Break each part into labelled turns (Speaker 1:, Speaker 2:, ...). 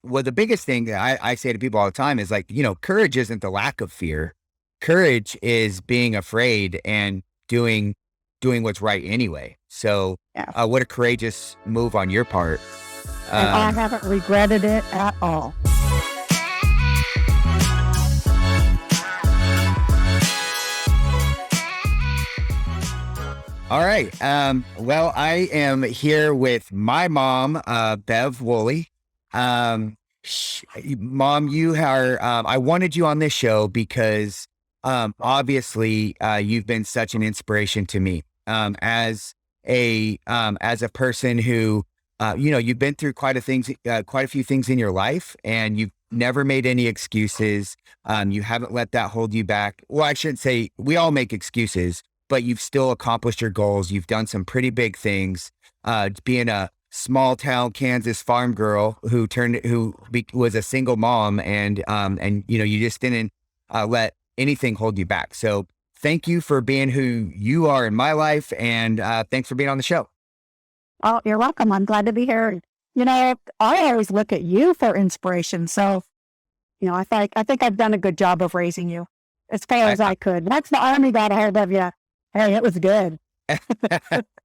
Speaker 1: well, the biggest thing that I say to people all the time is like, courage isn't the lack of fear. Courage is being afraid and doing what's right anyway. So,
Speaker 2: Yeah.
Speaker 1: what a courageous move on your part.
Speaker 2: And I haven't regretted it at all.
Speaker 1: All right. Well, I am here with my mom, Bev Wooley. Mom, you are. I wanted you on this show because, obviously, you've been such an inspiration to me. As a person who, you've been through quite a few things in your life, and you've never made any excuses. You haven't let that hold you back. Well, I shouldn't say we all make excuses, but you've still accomplished your goals. You've done some pretty big things. Being a small town Kansas farm girl who was a single mom, and you just didn't let anything hold you back. So thank you for being who you are in my life, and thanks for being on the show.
Speaker 2: Oh, you're welcome. I'm glad to be here. I always look at you for inspiration. So, I think I've done a good job of raising you as far as I could. Once the Army got a hold of you, hey, it was good.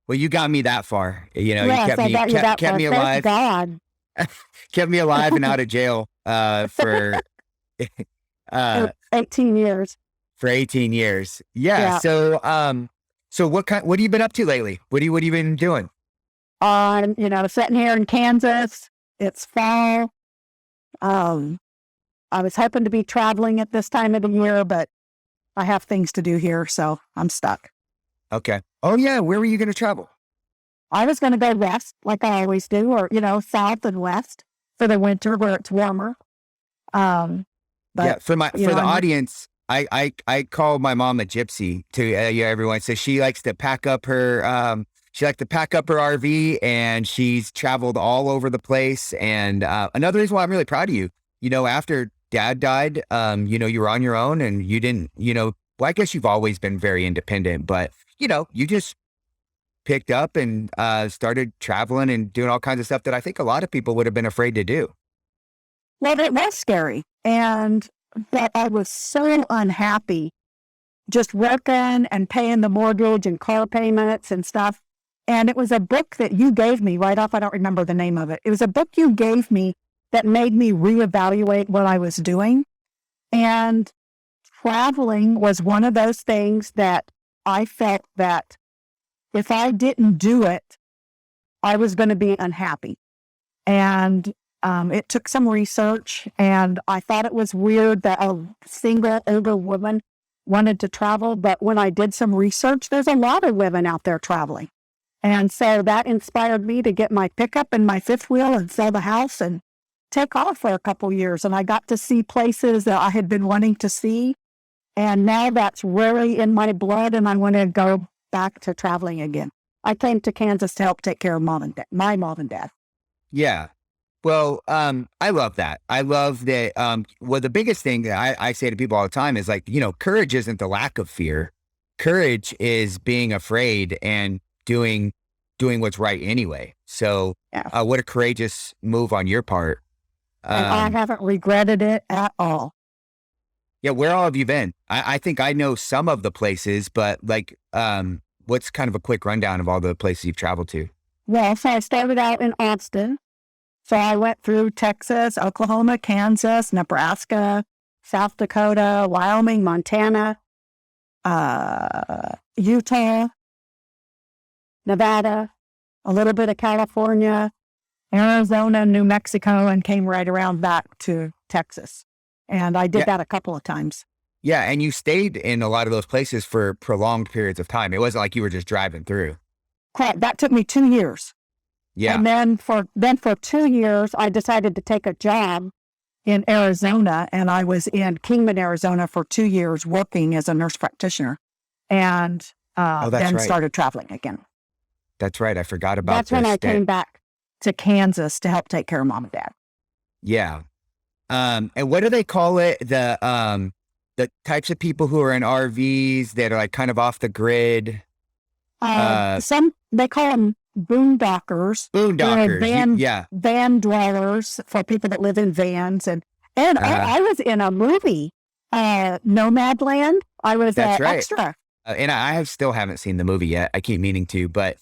Speaker 1: Well, you got me that far.
Speaker 2: Yes,
Speaker 1: you kept me alive.
Speaker 2: God.
Speaker 1: Kept me alive and out of jail for
Speaker 2: 18 years.
Speaker 1: For 18 years. Yeah. So what have you been up to lately? What have you been doing?
Speaker 2: Sitting here in Kansas. It's fall. I was hoping to be traveling at this time of the year, but I have things to do here, so I'm stuck.
Speaker 1: Okay. Oh yeah. Where were you going to travel?
Speaker 2: I was going to go west, like I always do, or south and west for the winter where it's warmer. But
Speaker 1: for the audience, I call my mom a gypsy to everyone. So she likes to pack up her RV, and she's traveled all over the place. And another reason why I'm really proud of you, after Dad died, you were on your own, and you didn't, well, I guess you've always been very independent, but you just picked up and started traveling and doing all kinds of stuff that I think a lot of people would have been afraid to do.
Speaker 2: Well, it was scary, and that I was so unhappy just working and paying the mortgage and car payments and stuff. And it was a book that you gave me right off. I don't remember the name of it. It was a book you gave me that made me reevaluate what I was doing. And traveling was one of those things that I felt that if I didn't do it, I was going to be unhappy. And it took some research, and I thought it was weird that a single older woman wanted to travel. But when I did some research, there's a lot of women out there traveling. And so that inspired me to get my pickup and my fifth wheel and sell the house and take off for a couple years. And I got to see places that I had been wanting to see. And now that's really in my blood, and I want to go back to traveling again. I came to Kansas to help take care of my mom and dad.
Speaker 1: Yeah. Well, I love that. I love that. Well, the biggest thing that I say to people all the time is like, courage isn't the lack of fear. Courage is being afraid and doing what's right anyway. So, what a courageous move on your part.
Speaker 2: And I haven't regretted it at all.
Speaker 1: Yeah. Where all have you been? I think I know some of the places, but like, what's kind of a quick rundown of all the places you've traveled to?
Speaker 2: Well, so I started out in Austin. So I went through Texas, Oklahoma, Kansas, Nebraska, South Dakota, Wyoming, Montana, Utah, Nevada, a little bit of California, Arizona, New Mexico, and came right around back to Texas. And I did that a couple of times.
Speaker 1: Yeah, and you stayed in a lot of those places for prolonged periods of time. It wasn't like you were just driving through.
Speaker 2: Correct. That took me 2 years.
Speaker 1: Yeah.
Speaker 2: And then for 2 years, I decided to take a job in Arizona, and I was in Kingman, Arizona for 2 years working as a nurse practitioner, and then started traveling again.
Speaker 1: That's right. I forgot about
Speaker 2: That's when I came back to Kansas to help take care of mom and dad.
Speaker 1: Yeah. And what do they call it? The types of people who are in RVs that are like kind of off the grid.
Speaker 2: Some they call them boondockers. They're
Speaker 1: Boondockers. Yeah.
Speaker 2: van dwellers for people that live in vans. And
Speaker 1: Uh,
Speaker 2: I was in a movie, Nomadland. I was
Speaker 1: that's
Speaker 2: an
Speaker 1: right.
Speaker 2: extra.
Speaker 1: And I have still haven't seen the movie yet. I keep meaning to, but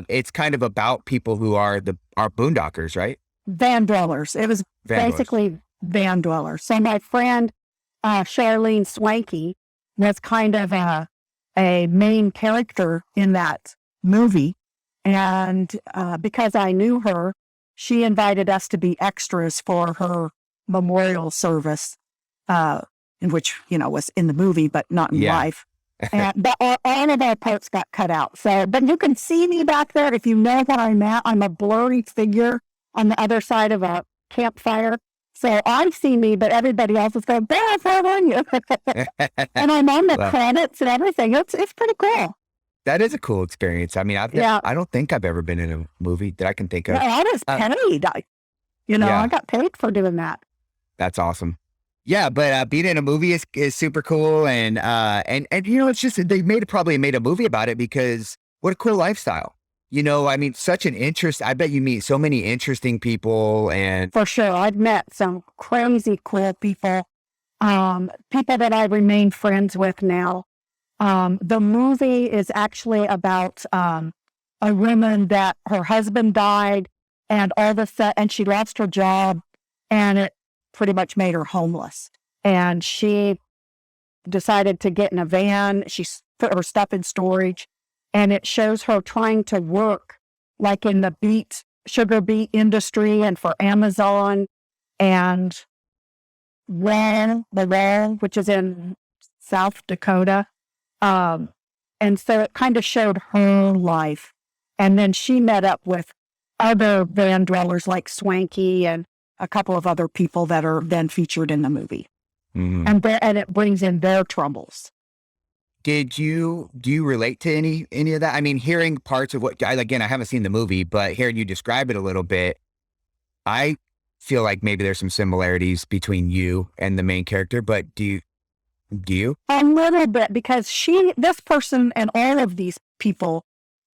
Speaker 1: it's kind of about people who are boondockers, right?
Speaker 2: Van dwellers. It was
Speaker 1: Van dwellers.
Speaker 2: basically van dwellers. So my friend Charlene Swanky was kind of a main character in that movie. And because I knew her, she invited us to be extras for her memorial service, in which, was in the movie, but not in
Speaker 1: Yeah.
Speaker 2: life. But all of our parts got cut out. So, but you can see me back there if you know what I'm at. I'm a blurry figure on the other side of a campfire. So I see me, but everybody else is going, Bev, where are you? And I'm on the
Speaker 1: Well,
Speaker 2: credits and everything. It's pretty cool.
Speaker 1: that is a cool experience. I mean,
Speaker 2: Yeah.
Speaker 1: I don't think I've ever been in a movie that I can think
Speaker 2: No,
Speaker 1: of.
Speaker 2: I was
Speaker 1: Uh,
Speaker 2: paid. I
Speaker 1: yeah,
Speaker 2: got paid for doing that.
Speaker 1: that's awesome. Yeah, but being in a movie is super cool, and it's just probably made a movie about it because what a cool lifestyle. I mean, such an interest. I bet you meet so many interesting people, and
Speaker 2: For sure. I've met some crazy cool people, people that I remain friends with now. The movie is actually about a woman that her husband died, and all of a sudden, and she lost her job, and it pretty much made her homeless. And she decided to get in a van. Put her stuff in storage, and it shows her trying to work like in the sugar beet industry and for Amazon and which is in South Dakota. And so it kind of showed her life. And then she met up with other van dwellers like Swanky and a couple of other people that are then featured in the movie.
Speaker 1: mhm.
Speaker 2: And it brings in their troubles.
Speaker 1: Do you relate to any of that? I mean, hearing parts of again, I haven't seen the movie, but hearing you describe it a little bit, I feel like maybe there's some similarities between you and the main character. But do you?
Speaker 2: A little bit, because this person and all of these people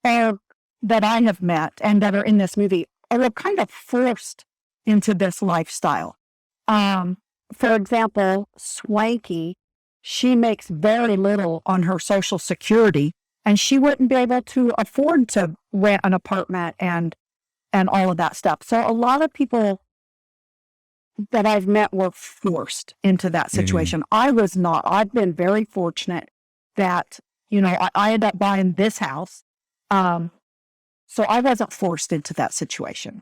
Speaker 2: that I have met and that are in this movie are kind of forced into this lifestyle. For example, Swanky, she makes very little on her Social Security, and she wouldn't be able to afford to rent an apartment and all of that stuff. So a lot of people that I've met were forced into that situation. I was not. I've been very fortunate that, I ended up buying this house. So I wasn't forced into that situation.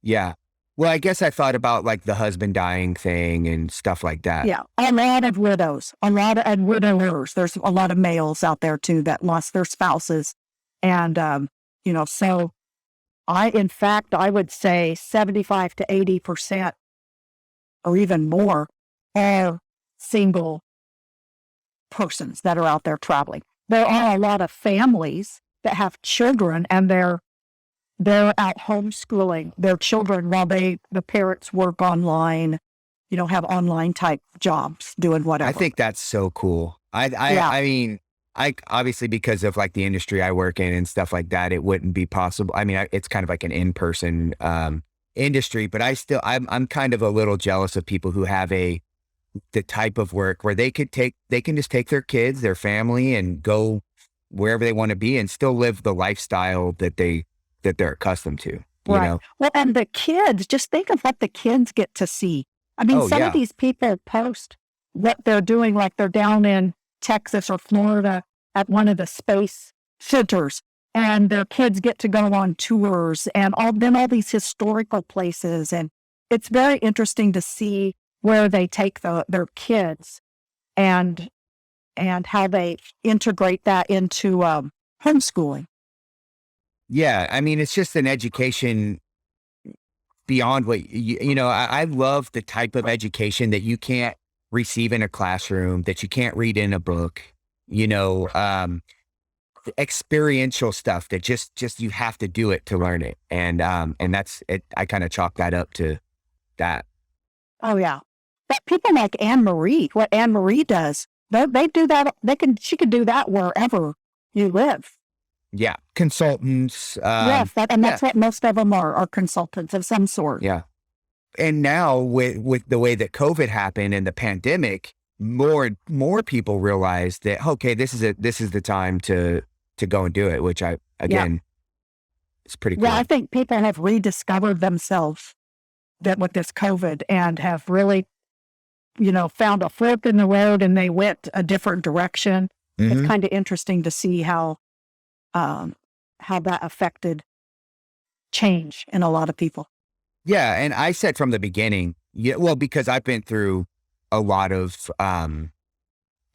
Speaker 1: Yeah. Well, I guess I thought about like the husband dying thing and stuff like that.
Speaker 2: Yeah. A lot of widows, and widowers. There's a lot of males out there too that lost their spouses. And, so in fact, I would say 75 to 80% or even more are single persons that are out there traveling. There are a lot of families that have children, and they're out homeschooling their children while the parents work online, have online type jobs doing whatever.
Speaker 1: I think that's so cool.
Speaker 2: Yeah.
Speaker 1: I mean, I obviously because of like the industry I work in and stuff like that, it wouldn't be possible. I mean, it's kind of like an in-person industry, but I'm kind of a little jealous of people who have the type of work where they can just take their kids, their family, and go wherever they want to be and still live the lifestyle that they're accustomed to. You
Speaker 2: Right.
Speaker 1: know?
Speaker 2: Well, and the kids, just think of what the kids get to see. I mean,
Speaker 1: Oh
Speaker 2: some of
Speaker 1: yeah.
Speaker 2: these people post what they're doing, like they're down in Texas or Florida at one of the space centers, and their kids get to go on tours and all these historical places. And it's very interesting to see where they take their kids and how they integrate that into homeschooling.
Speaker 1: Yeah. I mean, it's just an education beyond what I love the type of education that you can't receive in a classroom, that you can't read in a book, the experiential stuff that just you have to do it to learn it. And that's it. I kind of chalk that up to that.
Speaker 2: Oh yeah. But people like Anne Marie, what Anne Marie does, they do that. She could do that wherever you live.
Speaker 1: Yeah. Consultants.
Speaker 2: Yes, and
Speaker 1: Yeah.
Speaker 2: that's what most of them are consultants of some sort.
Speaker 1: Yeah. And now with the way that COVID happened and the pandemic, more people realize that, okay, this is the time to go and do it, which I,
Speaker 2: Yeah.
Speaker 1: again, it's pretty
Speaker 2: Yeah, I
Speaker 1: cool.
Speaker 2: think people have rediscovered themselves that with this COVID and have really, found a fork in the road and they went a different direction. It's
Speaker 1: Hmm.
Speaker 2: kind of interesting to see um, how that affected change in a lot of people.
Speaker 1: Yeah. And I said from the beginning, yeah, well, because I've been through a lot of, a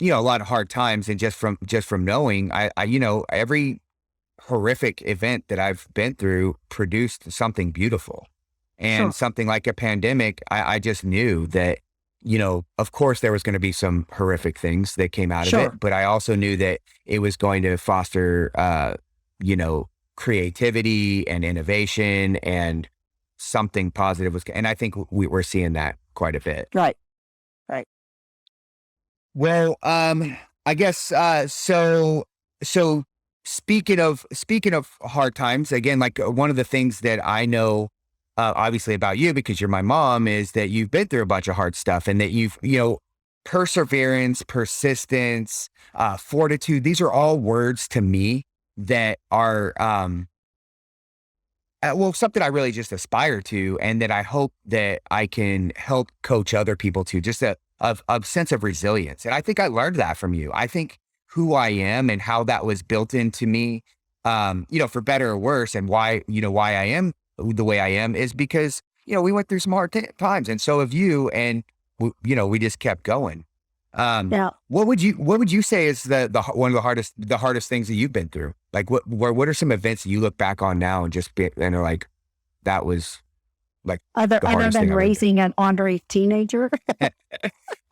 Speaker 1: lot of hard times, and just from knowing, every horrific event that I've been through produced something beautiful. And
Speaker 2: Sure,
Speaker 1: something like a pandemic, I just knew that, of course there was going to be some horrific things that came out of
Speaker 2: sure.
Speaker 1: it, but I also knew that it was going to foster, you know, creativity and innovation, and something positive and I think we're seeing that quite a bit.
Speaker 2: Right, right.
Speaker 1: Well, I guess, so speaking of hard times, again, like, one of the things that I know, obviously about you, because you're my mom, is that you've been through a bunch of hard stuff, and that you've, perseverance, persistence, fortitude. These are all words to me that are, well, something I really just aspire to, and that I hope that I can help coach other people to, just a sense of resilience. And I think I learned that from you. I think who I am and how that was built into me, for better or worse, and why I am the way I am, is because, we went through some hard times, and so have you. And we just kept going.
Speaker 2: Yeah.
Speaker 1: What would you say is one of the hardest things that you've been through? Like, what are some events that you look back on now and and are like, that was like the
Speaker 2: Other
Speaker 1: hardest thing
Speaker 2: than
Speaker 1: I went
Speaker 2: raising an ornery teenager.
Speaker 1: through?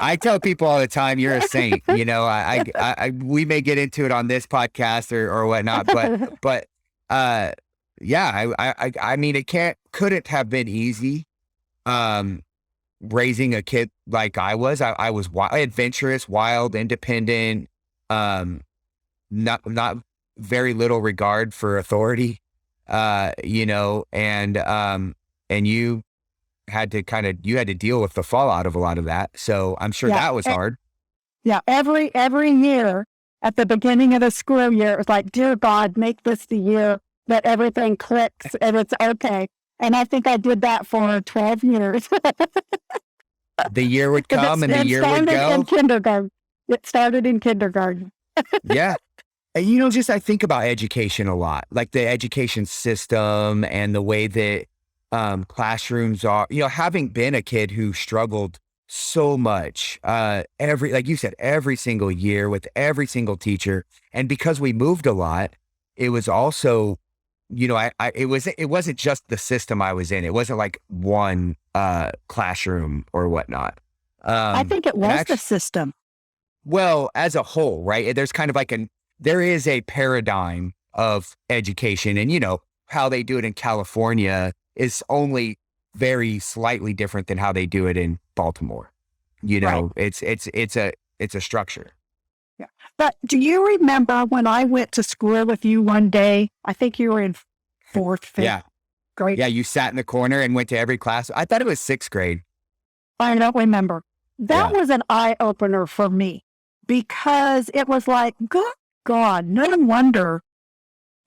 Speaker 1: I tell people all the time, you're a saint. We may get into it on this podcast or whatnot, but uh, yeah, I mean, couldn't have been easy. Um, Raising a kid like I was. I was adventurous, wild, independent, um, not very little regard for authority, and you had to deal with the fallout of a lot of that. So I'm sure
Speaker 2: Yeah.
Speaker 1: that was hard.
Speaker 2: Yeah. Every year at the beginning of the school year, it was like, dear God, make this the year that everything clicks and it's okay. And I think I did that for 12 years.
Speaker 1: The year would
Speaker 2: Because
Speaker 1: come and the
Speaker 2: it
Speaker 1: year would
Speaker 2: started in
Speaker 1: go.
Speaker 2: kindergarten. It started in kindergarten.
Speaker 1: Yeah. And just I think about education a lot, like the education system and the way that, classrooms are. Having been a kid who struggled so much, like you said, every single year with every single teacher, and because we moved a lot, it was also, it wasn't just the system I was in. It wasn't like one classroom or whatnot.
Speaker 2: I think it
Speaker 1: And
Speaker 2: was the
Speaker 1: actually,
Speaker 2: system.
Speaker 1: well, as a whole, right? There's kind of like there is a paradigm of education, and how they do it in California is only very slightly different than how they do it in Baltimore.
Speaker 2: Right.
Speaker 1: It's a structure.
Speaker 2: Yeah. But do you remember when I went to school with you one day? I think you were in fourth, fifth
Speaker 1: Yeah.
Speaker 2: grade.
Speaker 1: Yeah. You sat in the corner and went to every class. I thought it was sixth grade.
Speaker 2: I don't remember. That
Speaker 1: Yeah.
Speaker 2: was an eye opener for me because it was like, good God, no wonder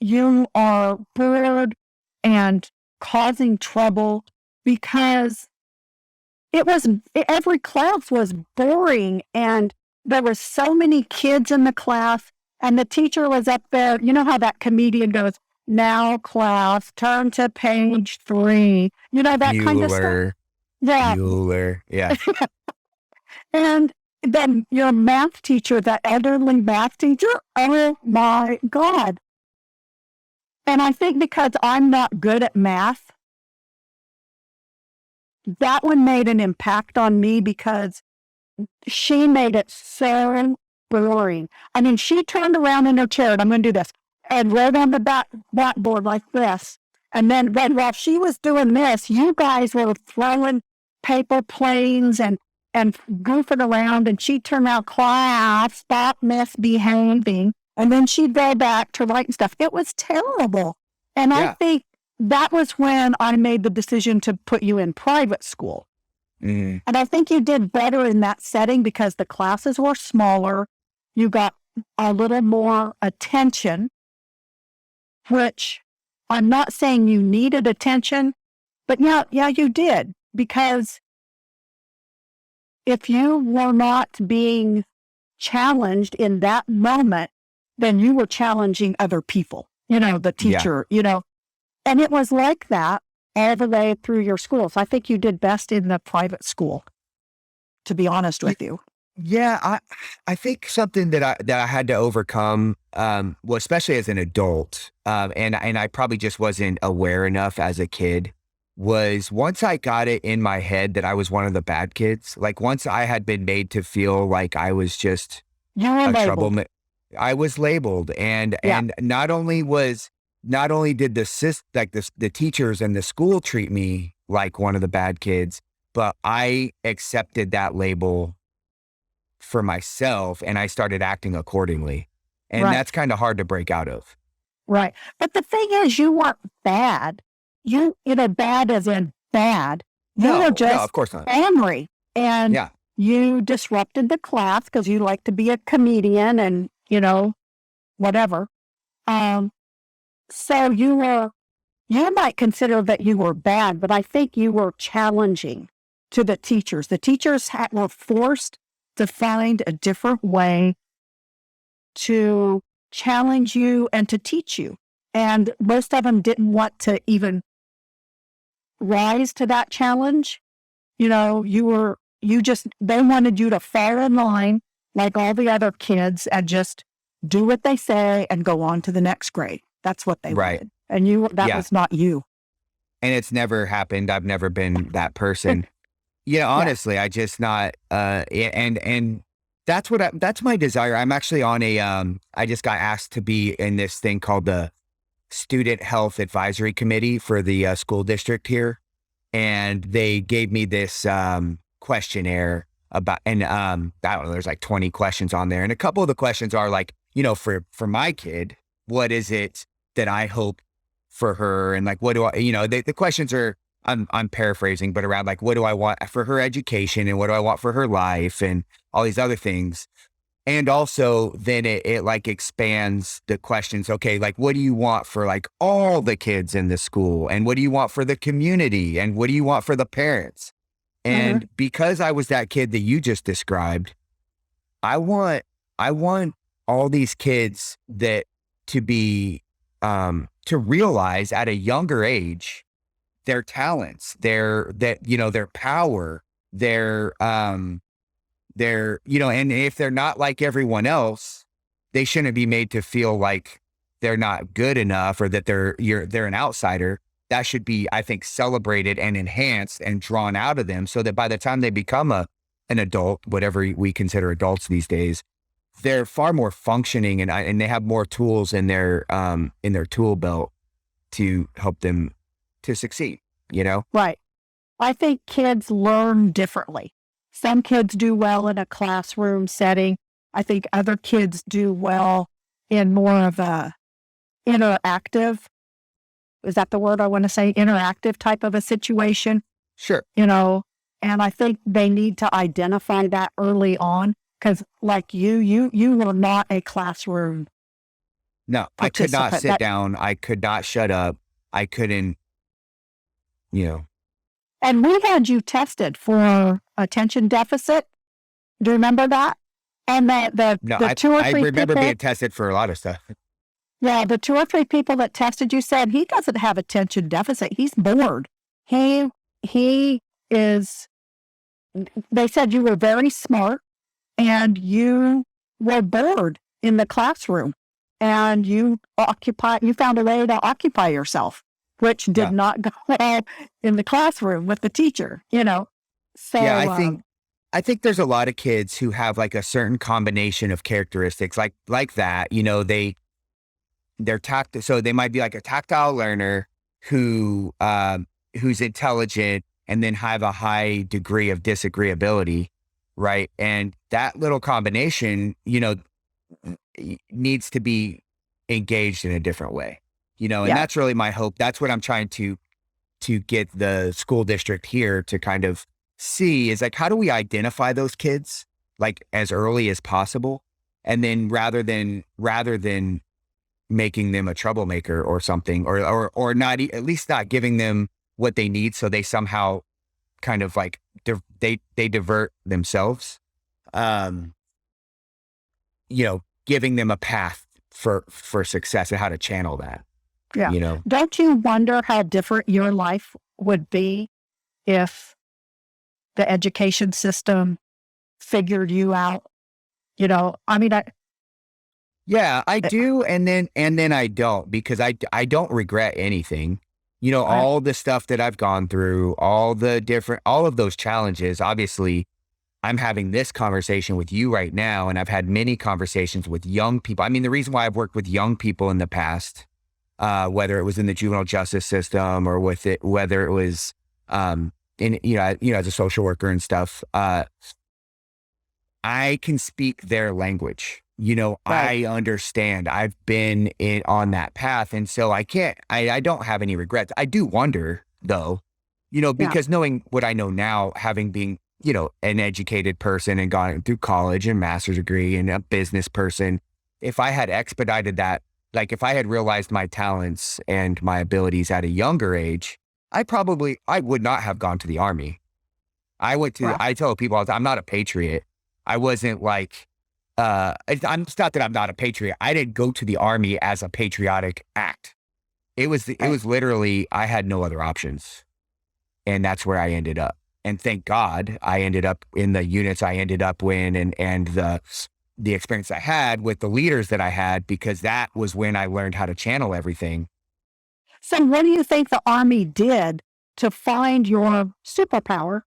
Speaker 2: you are bored and causing trouble, because every class was boring and there were so many kids in the class, and the teacher was up there. You know how that comedian goes, now class, turn to page 3, that kind of stuff.
Speaker 1: Bueller.
Speaker 2: Yeah.
Speaker 1: Bueller. Yeah.
Speaker 2: And then your math teacher, that elderly math teacher, oh my God. And I think because I'm not good at math, that one made an impact on me because she made it so boring. I mean, she turned around in her chair, and I'm going to do this, and wrote on the blackboard like this. And then while she was doing this, you guys were throwing paper planes and goofing around, and she turned around, class, stop misbehaving. And then she'd go back to writing stuff. It was terrible. And I
Speaker 1: Yeah.
Speaker 2: think that was when I made the decision to put you in private school.
Speaker 1: Mm.
Speaker 2: And I think you did better in that setting because the classes were smaller. You got a little more attention, which I'm not saying you needed attention, but yeah, you did. Because if you were not being challenged in that moment, then you were challenging other people, the
Speaker 1: Yeah.
Speaker 2: teacher, and it was like that all the way through your school. So I think you did best in the private school, to be honest with you.
Speaker 1: Yeah, I think something that I had to overcome, well, especially as an adult, and I probably just wasn't aware enough as a kid, was once I got it in my head that I was one of the bad kids. Like once I had been made to feel like I was just
Speaker 2: You were
Speaker 1: a
Speaker 2: labeled.
Speaker 1: troublemaker, I was labeled, and
Speaker 2: Yeah.
Speaker 1: and not only did the teachers and the school treat me like one of the bad kids, but I accepted that label for myself and I started acting accordingly. And
Speaker 2: Right.
Speaker 1: that's kind of hard to break out of.
Speaker 2: Right. But the thing is, you weren't bad. Bad as in bad. You were
Speaker 1: No,
Speaker 2: just
Speaker 1: of course not.
Speaker 2: angry. And
Speaker 1: Yeah.
Speaker 2: you disrupted the class because you like to be a comedian and, whatever. So you might consider that you were bad, but I think you were challenging to the teachers. The teachers were forced to find a different way to challenge you and to teach you. And most of them didn't want to even rise to that challenge. They wanted you to fall in line like all the other kids and just do what they say and go on to the next grade. That's what they
Speaker 1: Right.
Speaker 2: wanted. And that
Speaker 1: Yeah.
Speaker 2: was not you.
Speaker 1: And it's never happened. I've never been that person. Honestly, I just not, and that's my desire. I'm actually on I just got asked to be in this thing called the Student Health Advisory Committee for the school district here. And they gave me this questionnaire about, and I don't know, there's like 20 questions on there. And a couple of the questions are like, for my kid, what is it that I hope for her? And like, what do I, the questions are, I'm paraphrasing, but around like, what do I want for her education and what do I want for her life and all these other things. And also then it like expands the questions. Okay, like what do you want for like all the kids in the school? And what do you want for the community? And what do you want for the parents? And because I was that kid that you just described, I want all these kids that to be to realize at a younger age their talents, their power, and if they're not like everyone else, they shouldn't be made to feel like they're not good enough or that they're an outsider. That should be, I think, celebrated and enhanced and drawn out of them so that by the time they become an adult, whatever we consider adults these days, they're far more functioning and they have more tools in their tool belt to help them to succeed,
Speaker 2: Right. I think kids learn differently. Some kids do well in a classroom setting. I think other kids do well in more of a interactive, is that the word I want to say? Interactive type of a situation,
Speaker 1: Sure.
Speaker 2: and I think they need to identify that early on because like you were not a classroom.
Speaker 1: No, I could not
Speaker 2: participant.
Speaker 1: sit down. I could not shut up. I couldn't,
Speaker 2: And we had you tested for attention deficit. Do you remember that? And the
Speaker 1: no,
Speaker 2: two or
Speaker 1: I
Speaker 2: three
Speaker 1: remember
Speaker 2: people,
Speaker 1: being tested for a lot of stuff.
Speaker 2: yeah, the two or three people that tested you said he doesn't have attention deficit. He's bored. He is. They said you were very smart, and you were bored in the classroom, and you found a way to occupy yourself, which did
Speaker 1: Yeah.
Speaker 2: not go well in the classroom with the teacher. So
Speaker 1: Yeah, I think there's a lot of kids who have like a certain combination of characteristics like that. So they might be like a tactile learner who's intelligent and then have a high degree of disagreeability, right? And that little combination, needs to be engaged in a different way, and
Speaker 2: Yeah.
Speaker 1: that's really my hope. That's what I'm trying to get the school district here to kind of see is like, how do we identify those kids like as early as possible? And then rather than making them a troublemaker or something, or not, at least not giving them what they need. So they somehow kind of like, they divert themselves, um, giving them a path for success and how to channel that,
Speaker 2: Yeah.
Speaker 1: you know?
Speaker 2: Don't you wonder how different your life would be if the education system figured you out? I mean,
Speaker 1: Yeah, I do, and then I don't, because I don't regret anything.
Speaker 2: I
Speaker 1: All the stuff that I've gone through, all of those challenges. Obviously, I'm having this conversation with you right now, and I've had many conversations with young people. I mean, the reason why I've worked with young people in the past, whether it was in the juvenile justice system or whether it was in as a social worker and stuff, I can speak their language.
Speaker 2: right.
Speaker 1: I understand. I've been on that path. And so I don't have any regrets. I do wonder though,
Speaker 2: Yeah.
Speaker 1: because knowing what I know now, having been, an educated person and gone through college and master's degree and a business person, if I had expedited that, like if I had realized my talents and my abilities at a younger age, I would not have gone to the Army.
Speaker 2: Well,
Speaker 1: I tell people all the time, I'm not a patriot. I wasn't like, it's not that I'm not a patriot. I didn't go to the Army as a patriotic act. It
Speaker 2: right.
Speaker 1: was literally, I had no other options. And that's where I ended up. And thank God I ended up in the units I ended up in, and the experience I had with the leaders that I had, because that was when I learned how to channel everything.
Speaker 2: So, what do you think the Army did to find your superpower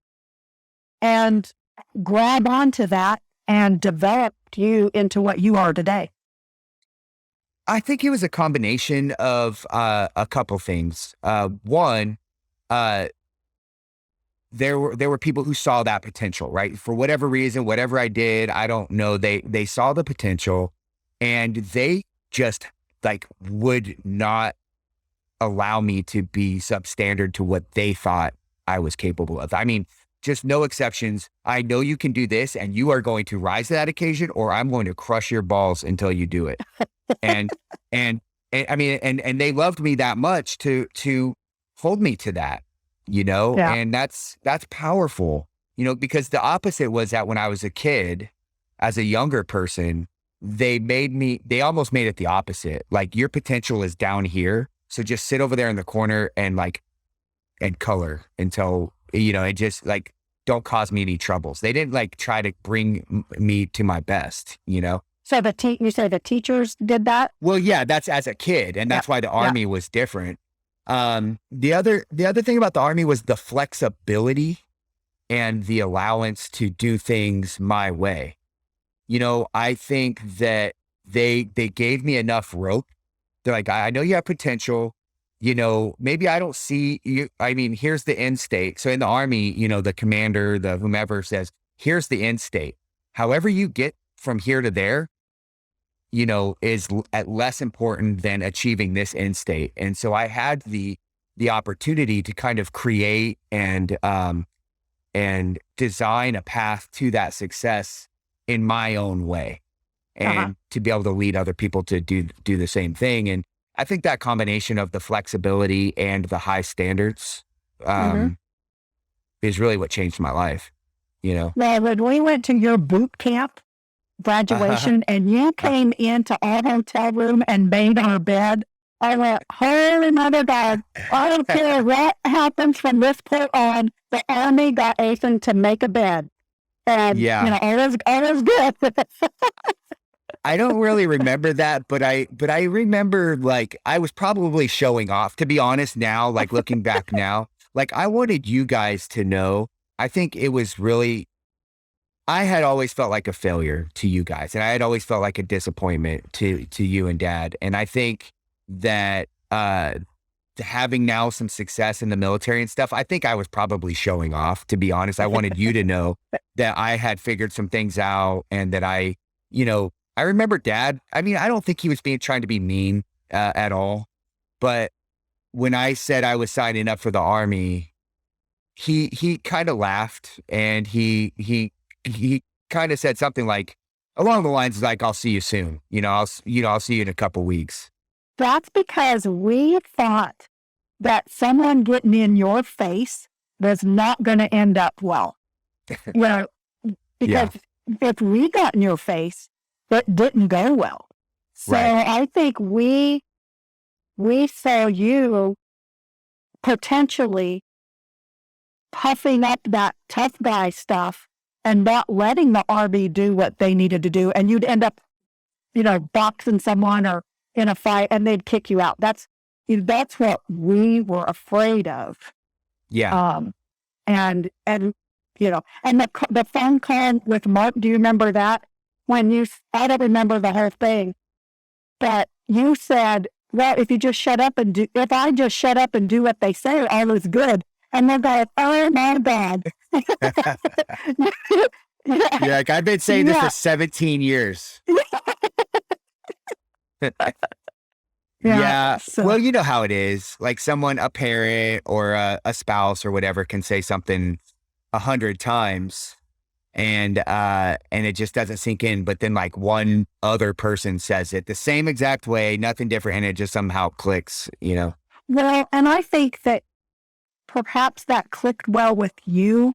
Speaker 2: and grab onto that and developed you into what you are today?
Speaker 1: I think it was a combination of a couple things. One, uh, there were people who saw that potential, right? For whatever reason, whatever I did, I don't know. They saw the potential, and they just like would not allow me to be substandard to what they thought I was capable of. I mean, just no exceptions. I know you can do this, and you are going to rise to that occasion, or I'm going to crush your balls until you do it. And and I mean, and they loved me that much to hold me to that,
Speaker 2: Yeah.
Speaker 1: and that's powerful, because the opposite was that when I was a kid, as a younger person, they almost made it the opposite. Like, your potential is down here, so just sit over there in the corner and and color until, and just like, don't cause me any troubles. They didn't like try to bring me to my best.
Speaker 2: So you say the teachers did that?
Speaker 1: Well, yeah, that's as a kid, and
Speaker 2: Yeah.
Speaker 1: that's why the
Speaker 2: Yeah.
Speaker 1: Army was different. The other thing about the Army was the flexibility and the allowance to do things my way. I think that they gave me enough rope. They're like, I know you have potential. Maybe I don't see you. I mean, here's the end state. So in the Army, the commander, the whomever says, here's the end state. However you get from here to there, is at less important than achieving this end state. And so I had the opportunity to kind of create and design a path to that success in my own way,
Speaker 2: Uh-huh.
Speaker 1: and to be able to lead other people to do the same thing. And I think that combination of the flexibility and the high standards,
Speaker 2: hmm
Speaker 1: um, is really what changed my life, you know?
Speaker 2: Well, when we went to your boot camp graduation and you came into our hotel room and made our bed, I went, holy mother God, I don't care what happens from this point on. The Army got Athan to make a bed. And,
Speaker 1: Yeah.
Speaker 2: all was good.
Speaker 1: I don't really remember that, but I remember, like, I was probably showing off, to be honest now, like looking back now. Like, I wanted you guys to know. I think it was really, I had always felt like a failure to you guys, and I had always felt like a disappointment to you and Dad. And I think that having now some success in the military and stuff, I think I was probably showing off, to be honest. I wanted you to know that I had figured some things out, and that I I remember Dad. I mean, I don't think he was trying to be mean at all. But when I said I was signing up for the Army, he kind of laughed, and he kind of said something like along the lines like, "I'll see you soon. I'll see you in a couple weeks."
Speaker 2: That's because we thought that someone getting in your face was not going to end up well. Well,
Speaker 1: Yeah.
Speaker 2: because if we got in your face, it didn't go well. So
Speaker 1: Right.
Speaker 2: I think we saw you potentially puffing up that tough guy stuff and not letting the Army do what they needed to do. And you'd end up, boxing someone or in a fight, and they'd kick you out. That's what we were afraid of.
Speaker 1: Yeah.
Speaker 2: And the phone call with Mark, do you remember that? I don't remember the whole thing, but you said, well, if I just shut up and do what they say, all is good. And they're going, oh my God.
Speaker 1: Yeah, like I've been saying this
Speaker 2: Yeah.
Speaker 1: for 17 years. Yeah.
Speaker 2: So,
Speaker 1: Well, you know how it is. Like a parent or a spouse or whatever can say something 100 times, and it just doesn't sink in. But then like one other person says it the same exact way, nothing different, and it just somehow clicks.
Speaker 2: well, and I think that perhaps that clicked well with you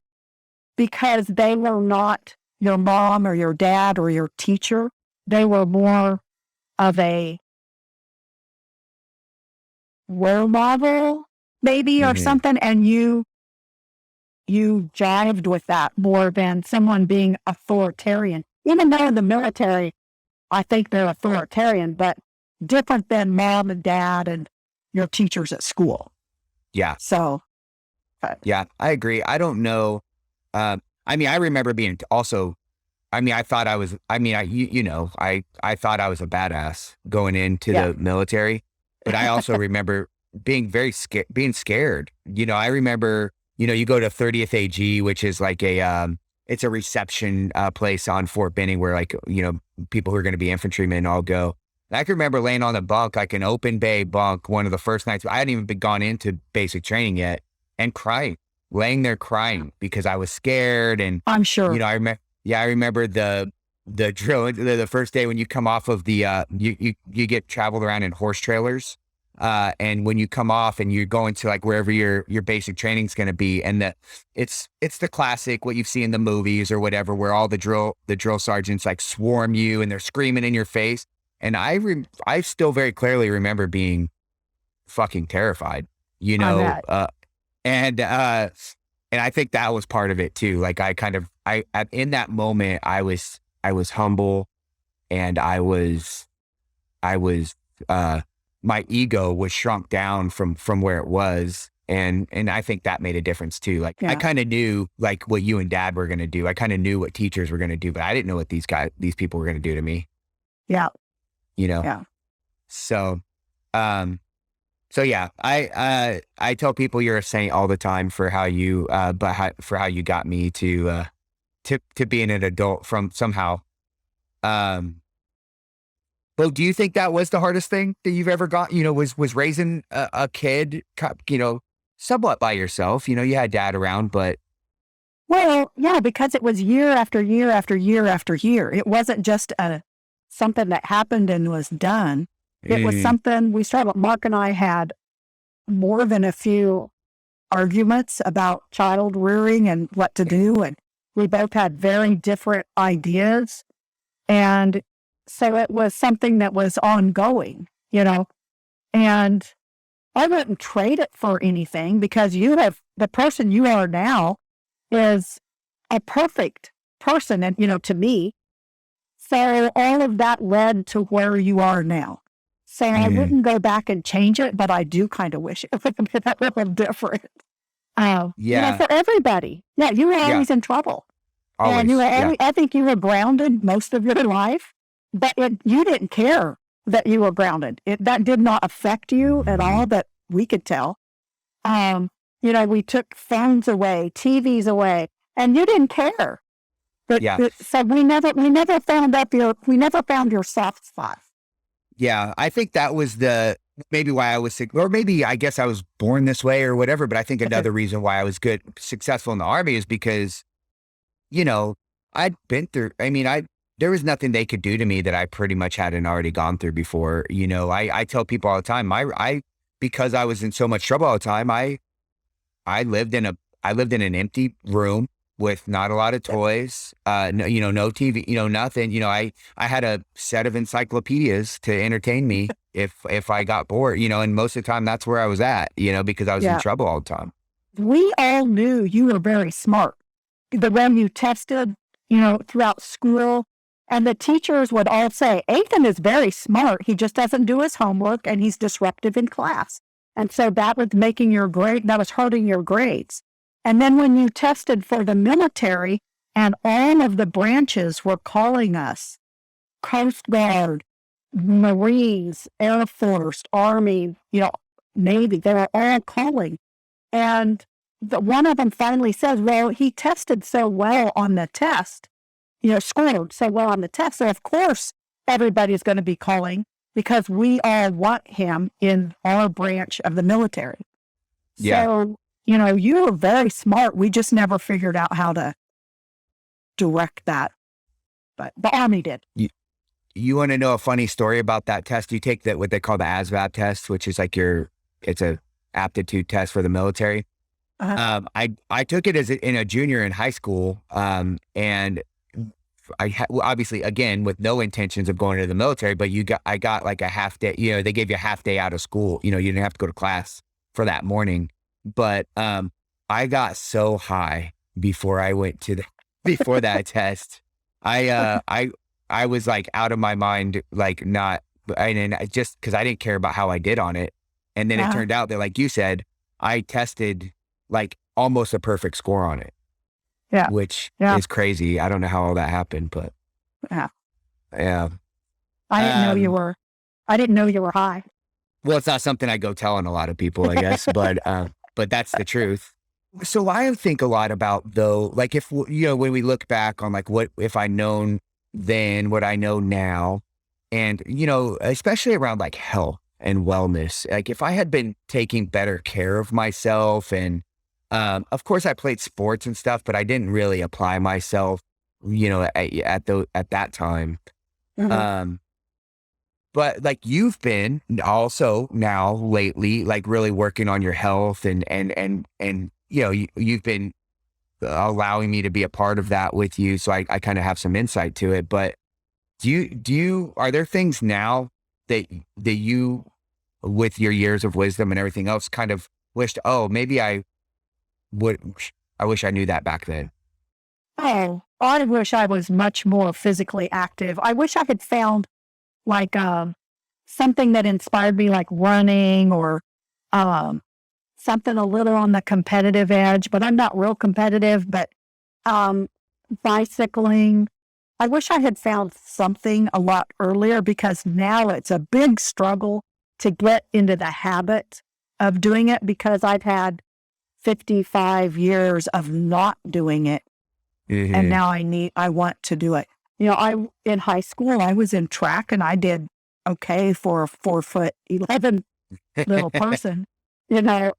Speaker 2: because they were not your mom or your dad or your teacher. They were more of a role model, maybe, or
Speaker 1: Mhm.
Speaker 2: something, and you jived with that more than someone being authoritarian. Even though in the military, I think they're authoritarian, but different than mom and dad and your teachers at school.
Speaker 1: Yeah.
Speaker 2: So,
Speaker 1: Yeah, I agree. I don't know. I mean, I remember being also. I mean, I thought I was. I mean, I thought I was a badass going into
Speaker 2: Yeah.
Speaker 1: the military, but I also remember being very scared. Being scared. I remember. You go to 30th AG, which is like it's a reception place on Fort Benning where people who are going to be infantrymen all go. And I can remember laying on the bunk, like an open bay bunk, one of the first nights. I hadn't even been gone into basic training yet, and crying, laying there crying because I was scared. And
Speaker 2: I'm sure.
Speaker 1: I remember the drill the first day when you come off of the you get traveled around in horse trailers, and when you come off and you're going to like wherever your basic training's going to be, and it's the classic what you see in the movies or whatever, where all the drill sergeants like swarm you and they're screaming in your face. And I still very clearly remember being fucking terrified,
Speaker 2: bet.
Speaker 1: and I think that was part of it too. Like in that moment, I was humble, and I was, my ego was shrunk down from where it was. And I think that made a difference too. Like I
Speaker 2: Yeah.
Speaker 1: kind of knew like what you and Dad were going to do. I kind of knew what teachers were going to do, but I didn't know what these people were going to do to me,
Speaker 2: Yeah.
Speaker 1: Yeah. So, so yeah, I tell people you're a saint all the time for how you, for how you got me to being an adult from somehow. But do you think that was the hardest thing that you've ever got? Was raising a kid, somewhat by yourself. You had Dad around, but
Speaker 2: Well, yeah, because it was year after year after year after year. It wasn't just something that happened and was done. It was something Mark and I had more than a few arguments about child rearing and what to do. And we both had very different ideas. And so it was something that was ongoing, and I wouldn't trade it for anything because the person you are now is a perfect person. And, to me, so all of that led to where you are now. So I wouldn't go back and change it, but I do kind of wish it would have been a little different.
Speaker 1: Yeah.
Speaker 2: For everybody. Yeah, you were always in trouble.
Speaker 1: always.
Speaker 2: And
Speaker 1: Yeah.
Speaker 2: I think you were grounded most of your life, but you didn't care that you were grounded. That did not affect you at all that we could tell. We took phones away, TVs away, and you didn't care.
Speaker 1: Yeah.
Speaker 2: So we never found your soft spot.
Speaker 1: Yeah. I think that was maybe why I was sick, or maybe I guess I was born this way or whatever. But I think another reason why I was successful in the Army is because, you know, I'd been through, there was nothing they could do to me that I pretty much hadn't already gone through before. I tell people all the time, because I was in so much trouble all the time, I lived in an empty room with not a lot of toys, no, no TV, nothing. I had a set of encyclopedias to entertain me if I got bored, and most of the time that's where I was at, because I was in trouble all the time.
Speaker 2: We all knew you were very smart. The way you tested, throughout school, and the teachers would all say, Athan is very smart. He just doesn't do his homework and he's disruptive in class. And so that was that was hurting your grades. And then when you tested for the military, and all of the branches were calling us, Coast Guard, Marines, Air Force, Army, Navy, they were all calling. And one of them finally says, well, he tested so well on the test, scored so well on the test. So of course, everybody's going to be calling because we all want him in our branch of the military.
Speaker 1: Yeah.
Speaker 2: So, you were very smart. We just never figured out how to direct that. But the Army did.
Speaker 1: You want to know a funny story about that test? You take what they call the ASVAB test, which is like it's a aptitude test for the military.
Speaker 2: Uh-huh.
Speaker 1: I took it in a junior in high school. And obviously, again, with no intentions of going to the military, but I got like a half day, they gave you a half day out of school. You didn't have to go to class for that morning. But I got so high before I went before that test. I was like out of my mind, like just because I didn't care about how I did on it. And then it turned out that, like you said, I tested like almost a perfect score on it.
Speaker 2: Yeah.
Speaker 1: Which is crazy. I don't know how all that happened, but
Speaker 2: yeah.
Speaker 1: I
Speaker 2: didn't know you were high.
Speaker 1: Well, it's not something I go telling a lot of people, I guess, but that's the truth. So I think a lot about, though, like if, when we look back on like what if I known then what I know now, and, especially around like health and wellness, like if I had been taking better care of myself, and of course I played sports and stuff, but I didn't really apply myself, at that time.
Speaker 2: Mm-hmm.
Speaker 1: But like you've been also now lately, like really working on your health and you've been allowing me to be a part of that with you. So I kind of have some insight to it. But are there things now that you, with your years of wisdom and everything else, kind of wished, maybe I wish I knew that back then?
Speaker 2: Oh, I wish I was much more physically active. I wish I had found like something that inspired me, like running or something a little on the competitive edge, but I'm not real competitive, but bicycling. I wish I had found something a lot earlier, because now it's a big struggle to get into the habit of doing it, because I've had 55 years of not doing it. Mm-hmm. And now I want to do it. In high school, I was in track and I did okay for a 4'11" little person,
Speaker 1: Yeah,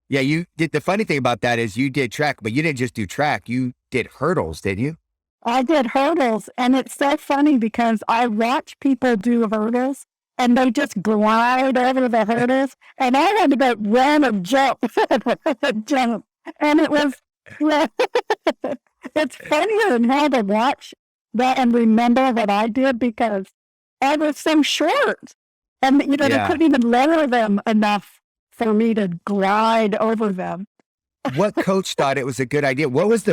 Speaker 1: you did. The funny thing about that is you did track, but you didn't just do track. You did hurdles, didn't you?
Speaker 2: I did hurdles. And it's so funny because I watch people do hurdles and they just glide over the hurdles. And I had to go run and jump, jump. And it was, it's funnier than how to watch that and remember what I did, because I was so short, and they couldn't even lower them enough for me to glide over them.
Speaker 1: What coach thought it was a good idea? What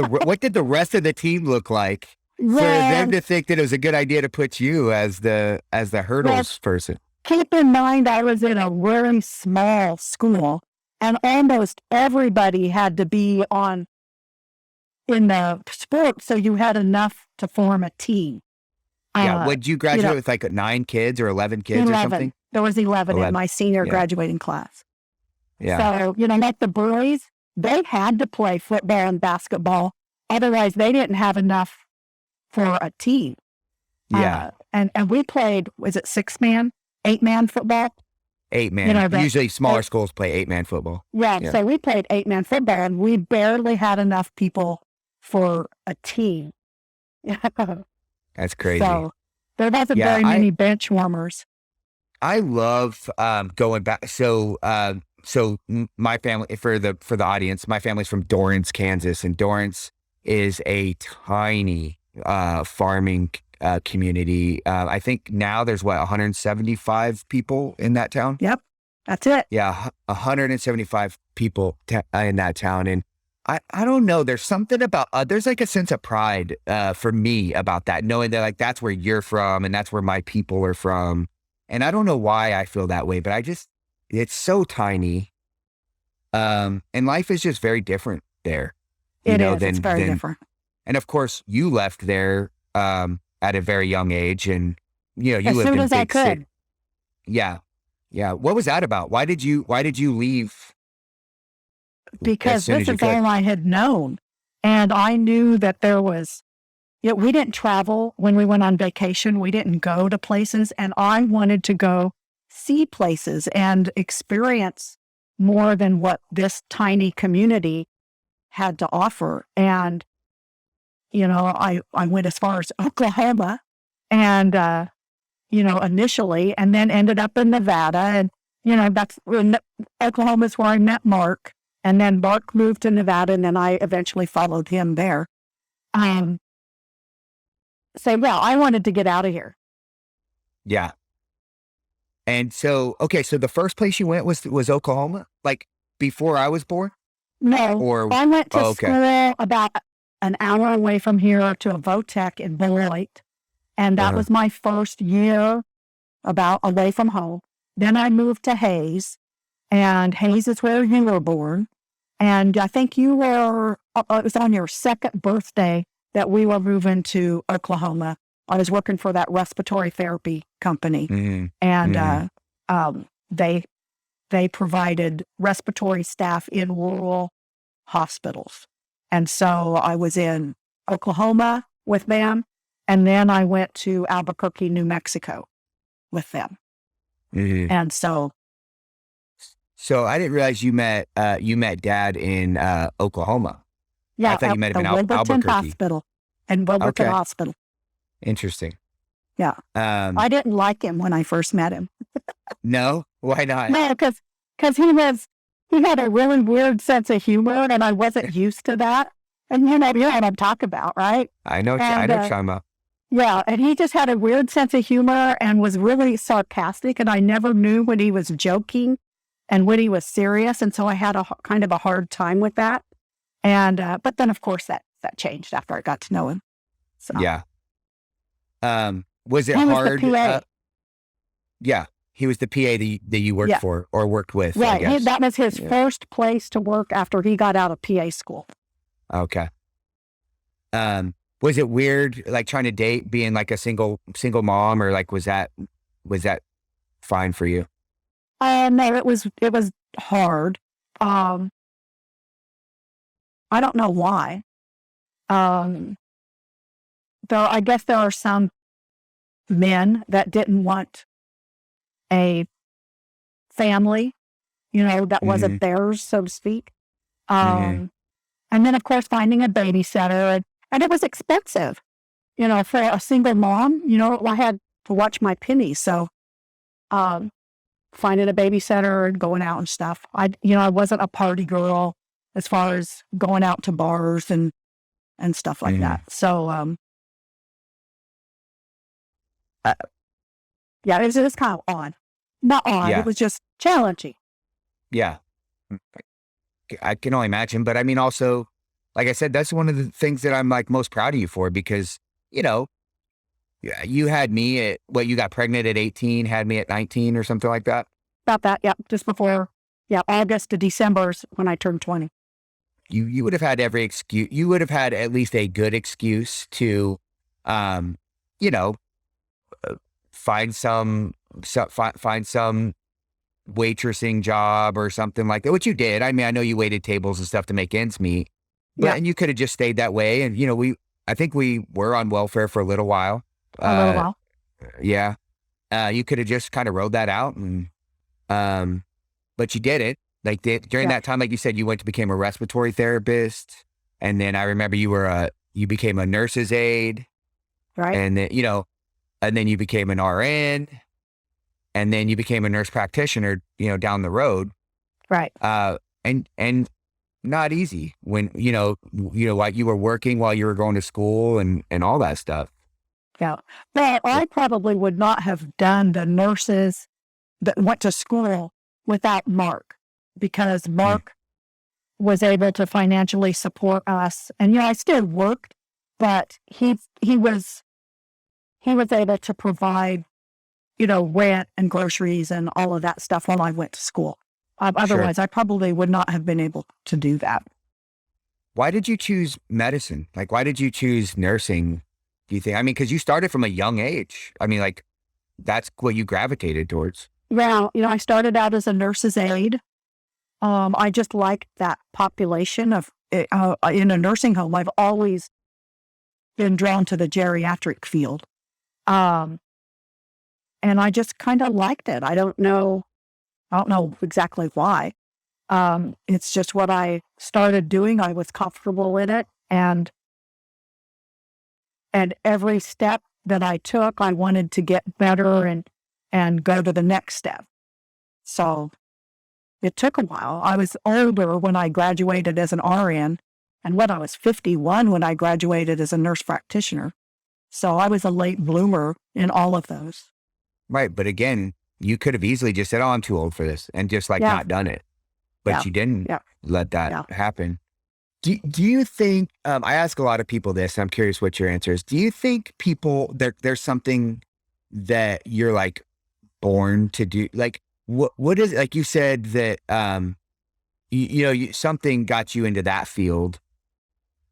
Speaker 1: did the rest of the team look like for them to think that it was a good idea to put you as the hurdles person?
Speaker 2: Keep in mind, I was in a very small school, and almost everybody had to be in the sport, so you had enough to form a team.
Speaker 1: Yeah, would you graduate with like 9 kids or 11 kids
Speaker 2: 11.
Speaker 1: or something?
Speaker 2: There was 11 in my senior graduating class.
Speaker 1: Yeah.
Speaker 2: So, like the boys, they had to play football and basketball otherwise they didn't have enough for a team.
Speaker 1: Yeah.
Speaker 2: And we played, was it 6-man, 8-man football?
Speaker 1: 8-man.
Speaker 2: But
Speaker 1: Usually smaller schools play 8-man football.
Speaker 2: Yeah,
Speaker 1: Yeah.
Speaker 2: so we played 8-man football, and we barely had enough people for a team.
Speaker 1: That's crazy.
Speaker 2: So there wasn't very many bench warmers.
Speaker 1: I love going back. So my family, for the audience, my family's from Dorrance, Kansas, and Dorrance is a tiny farming community. I think now there's 175 people in that town.
Speaker 2: Yep, that's it.
Speaker 1: Yeah, 175 people in that town, and I don't know. There's something about there's like a sense of pride for me about that, knowing that like that's where you're from and that's where my people are from, and I don't know why I feel that way, but it's so tiny, and life is just very different there.
Speaker 2: It's very different.
Speaker 1: And of course, you left there at a very young age, and you
Speaker 2: as
Speaker 1: lived
Speaker 2: soon
Speaker 1: in
Speaker 2: as I
Speaker 1: big
Speaker 2: could.
Speaker 1: city. Yeah. What was that about? Why did you leave?
Speaker 2: Because this is all I had known, and I knew that there was. We didn't travel when we went on vacation. We didn't go to places, and I wanted to go see places and experience more than what this tiny community had to offer. And I went as far as Oklahoma, and initially, and then ended up in Nevada, and that's Oklahoma is where I met Mark, and then Mark moved to Nevada, and then I eventually followed him there. I wanted to get out of here.
Speaker 1: Yeah. And so, okay, so the first place you went was Oklahoma, like before I was born?
Speaker 2: No, I went to school about an hour away from here to a VOTEC in Beloit, and that was my first year about away from home. Then I moved to Hayes, and Hayes is where you were born. And I think you were, it was on your second birthday that we were moving to Oklahoma. I was working for that respiratory therapy company, and they provided respiratory staff in rural hospitals. And so I was in Oklahoma with them, and then I went to Albuquerque, New Mexico with them. And so
Speaker 1: I didn't realize you met Dad in Oklahoma.
Speaker 2: Yeah,
Speaker 1: I thought you met him in
Speaker 2: Albuquerque
Speaker 1: Hospital.
Speaker 2: And Wilburton Hospital.
Speaker 1: Interesting.
Speaker 2: Yeah. I didn't like him when I first met him.
Speaker 1: No? Why not?
Speaker 2: No, because he had a really weird sense of humor, and I wasn't used to that. And you know what I'm talking about, right?
Speaker 1: I know what you're talking about.
Speaker 2: Yeah, and he just had a weird sense of humor and was really sarcastic, and I never knew when he was joking and when he was serious, and so I had a kind of a hard time with that. And but then, of course, that changed after I got to know him. So.
Speaker 1: Yeah. Was it
Speaker 2: he
Speaker 1: hard?
Speaker 2: Was the PA.
Speaker 1: Yeah, he was the PA that you worked for or worked with.
Speaker 2: Right,
Speaker 1: I guess.
Speaker 2: That was his first place to work after he got out of PA school.
Speaker 1: Okay. Was it weird, like trying to date, being like a single mom, or like was that fine for you?
Speaker 2: No, it was hard. I don't know why. Though I guess there are some men that didn't want a family, that wasn't theirs, so to speak. And then, of course, finding a babysitter, and it was expensive, for a single mom. I had to watch my pennies, so finding a babysitter and going out and stuff. I wasn't a party girl as far as going out to bars and stuff like that. So, yeah, it was kind of odd. Not odd.
Speaker 1: Yeah.
Speaker 2: It was just challenging.
Speaker 1: Yeah. I can only imagine, but I mean, also, like I said, that's one of the things that I'm like most proud of you for, because, you had me at, you got pregnant at 18, had me at 19 or something like that.
Speaker 2: About that. Yeah. Just before, August to December is when I turned 20.
Speaker 1: You would have had every excuse. You would have had at least a good excuse to, find some waitressing job or something like that, which you did. I mean, I know you waited tables and stuff to make ends meet, But, and you could have just stayed that way. And, I think we were on welfare for a little while.
Speaker 2: A little
Speaker 1: Uh,
Speaker 2: while.
Speaker 1: yeah. You could have just kind of rode that out um, but you did it. Like during
Speaker 2: Yeah.
Speaker 1: that time, like you said, you went to became a respiratory therapist. And then I remember you became a nurse's aide,
Speaker 2: Right.
Speaker 1: and then, and then you became an RN, and then you became a nurse practitioner, down the road.
Speaker 2: Right.
Speaker 1: And not easy when, like you were working while you were going to school and all that stuff.
Speaker 2: Yeah. But I probably would not have done the nurses that went to school without Mark, because Mark was able to financially support us. And, I still worked, but he was able to provide, rent and groceries and all of that stuff while I went to school.
Speaker 1: Sure.
Speaker 2: Otherwise, I probably would not have been able to do that.
Speaker 1: Why did you choose medicine? Like, why did you choose nursing? Do you think? I mean, because you started from a young age. I mean, like, that's what you gravitated towards.
Speaker 2: Well, I started out as a nurse's aide. I just liked that population of in a nursing home. I've always been drawn to the geriatric field. And I just kind of liked it. I don't know exactly why. It's just what I started doing. I was comfortable in it, and every step that I took, I wanted to get better and go to the next step. So it took a while. I was older when I graduated as an RN, and I was 51 when I graduated as a nurse practitioner. So I was a late bloomer in all of those.
Speaker 1: Right. But again, you could have easily just said, "Oh, I'm too old for this," and just not done it. But you didn't let that happen. Do you think, I ask a lot of people this, and I'm curious what your answer is. Do you think people, there's something that you're like born to do? Like, what is, like you said that, something got you into that field.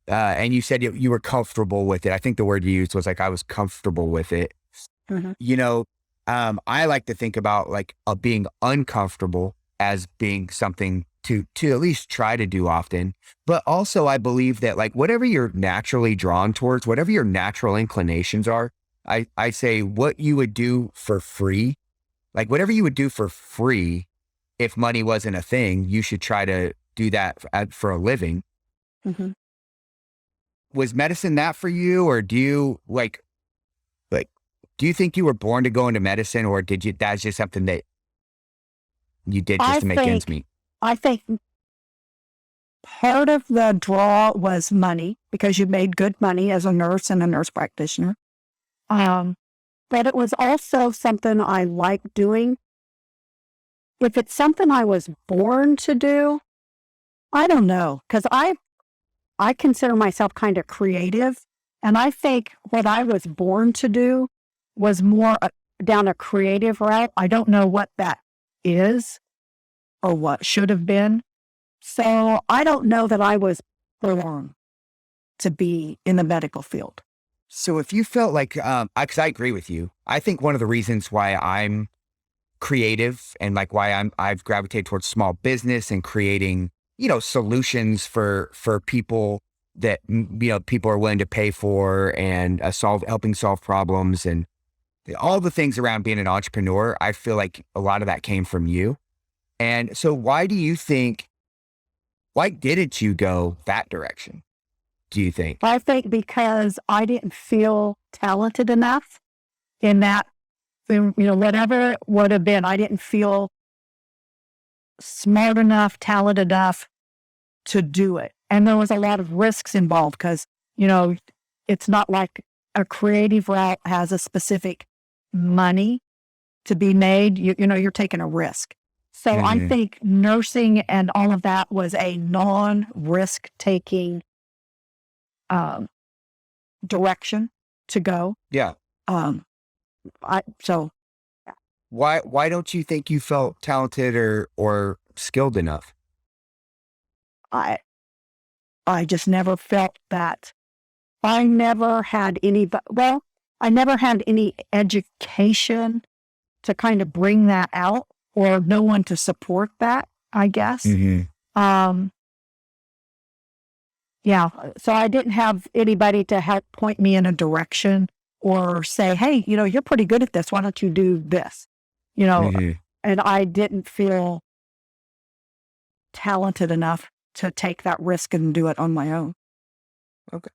Speaker 1: And you said you were comfortable with it. I think the word you used was like, I was comfortable with it.
Speaker 2: Mm-hmm.
Speaker 1: I like to think about like being uncomfortable as being something to at least try to do often. But also I believe that like whatever you're naturally drawn towards, whatever your natural inclinations are, I say what you would do for free, like whatever you would do for free, if money wasn't a thing, you should try to do that for a living.
Speaker 2: Mm-hmm.
Speaker 1: Was medicine that for you? Or do you do you think you were born to go into medicine, or that's just something that you did just to make ends meet?
Speaker 2: I think part of the draw was money, because you made good money as a nurse and a nurse practitioner. But it was also something I liked doing. If it's something I was born to do, I don't know, because I consider myself kind of creative, and I think what I was born to do was more down a creative route. I don't know what that is or what should have been. So I don't know that I was born to be in the medical field.
Speaker 1: So if you felt like, because I agree with you, I think one of the reasons why I'm creative and like why I've gravitated towards small business and creating, solutions for people that, people are willing to pay for, and helping solve problems and all the things around being an entrepreneur. I feel like a lot of that came from you. And so why didn't you go that direction, do you think?
Speaker 2: I think because I didn't feel talented enough in that, whatever it would have been, I didn't feel smart enough, talented enough to do it. And there was a lot of risks involved because, it's not like a creative route has a specific money to be made. You're taking a risk. So I think nursing and all of that was a non-risk taking direction to go.
Speaker 1: Yeah. Why don't you think you felt talented or skilled enough?
Speaker 2: I just never felt that. I never had I never had any education to kind of bring that out, or no one to support that, I guess.
Speaker 1: Mm-hmm.
Speaker 2: Yeah. So I didn't have anybody to help point me in a direction or say, hey, you're pretty good at this. Why don't you do this? You know,
Speaker 1: Hmm.
Speaker 2: and I didn't feel talented enough to take that risk and do it on my own.
Speaker 1: Okay.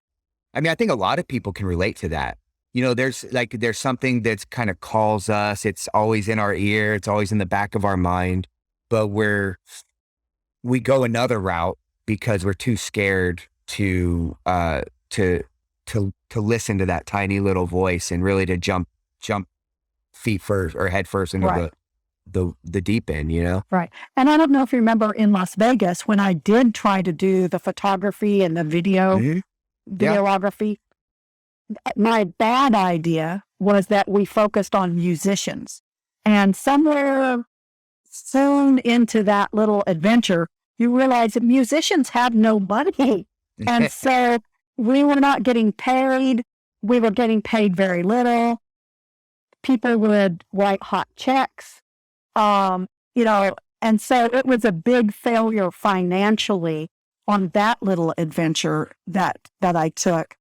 Speaker 1: I mean, I think a lot of people can relate to that. There's something that's kind of calls us. It's always in our ear. It's always in the back of our mind, but we go another route because we're too scared to to listen to that tiny little voice and really to jump feet first or head first into
Speaker 2: Right.
Speaker 1: the deep end, you know?
Speaker 2: Right. And I don't know if you remember in Las Vegas when I did try to do the photography and the
Speaker 1: Hmm. Yeah.
Speaker 2: videography, my bad idea was that we focused on musicians. And somewhere soon into that little adventure, you realize that musicians have no money. And so we were not getting paid. We were getting paid very little. People would write hot checks. Um, you know, and so it was a big failure financially on that little adventure that I took.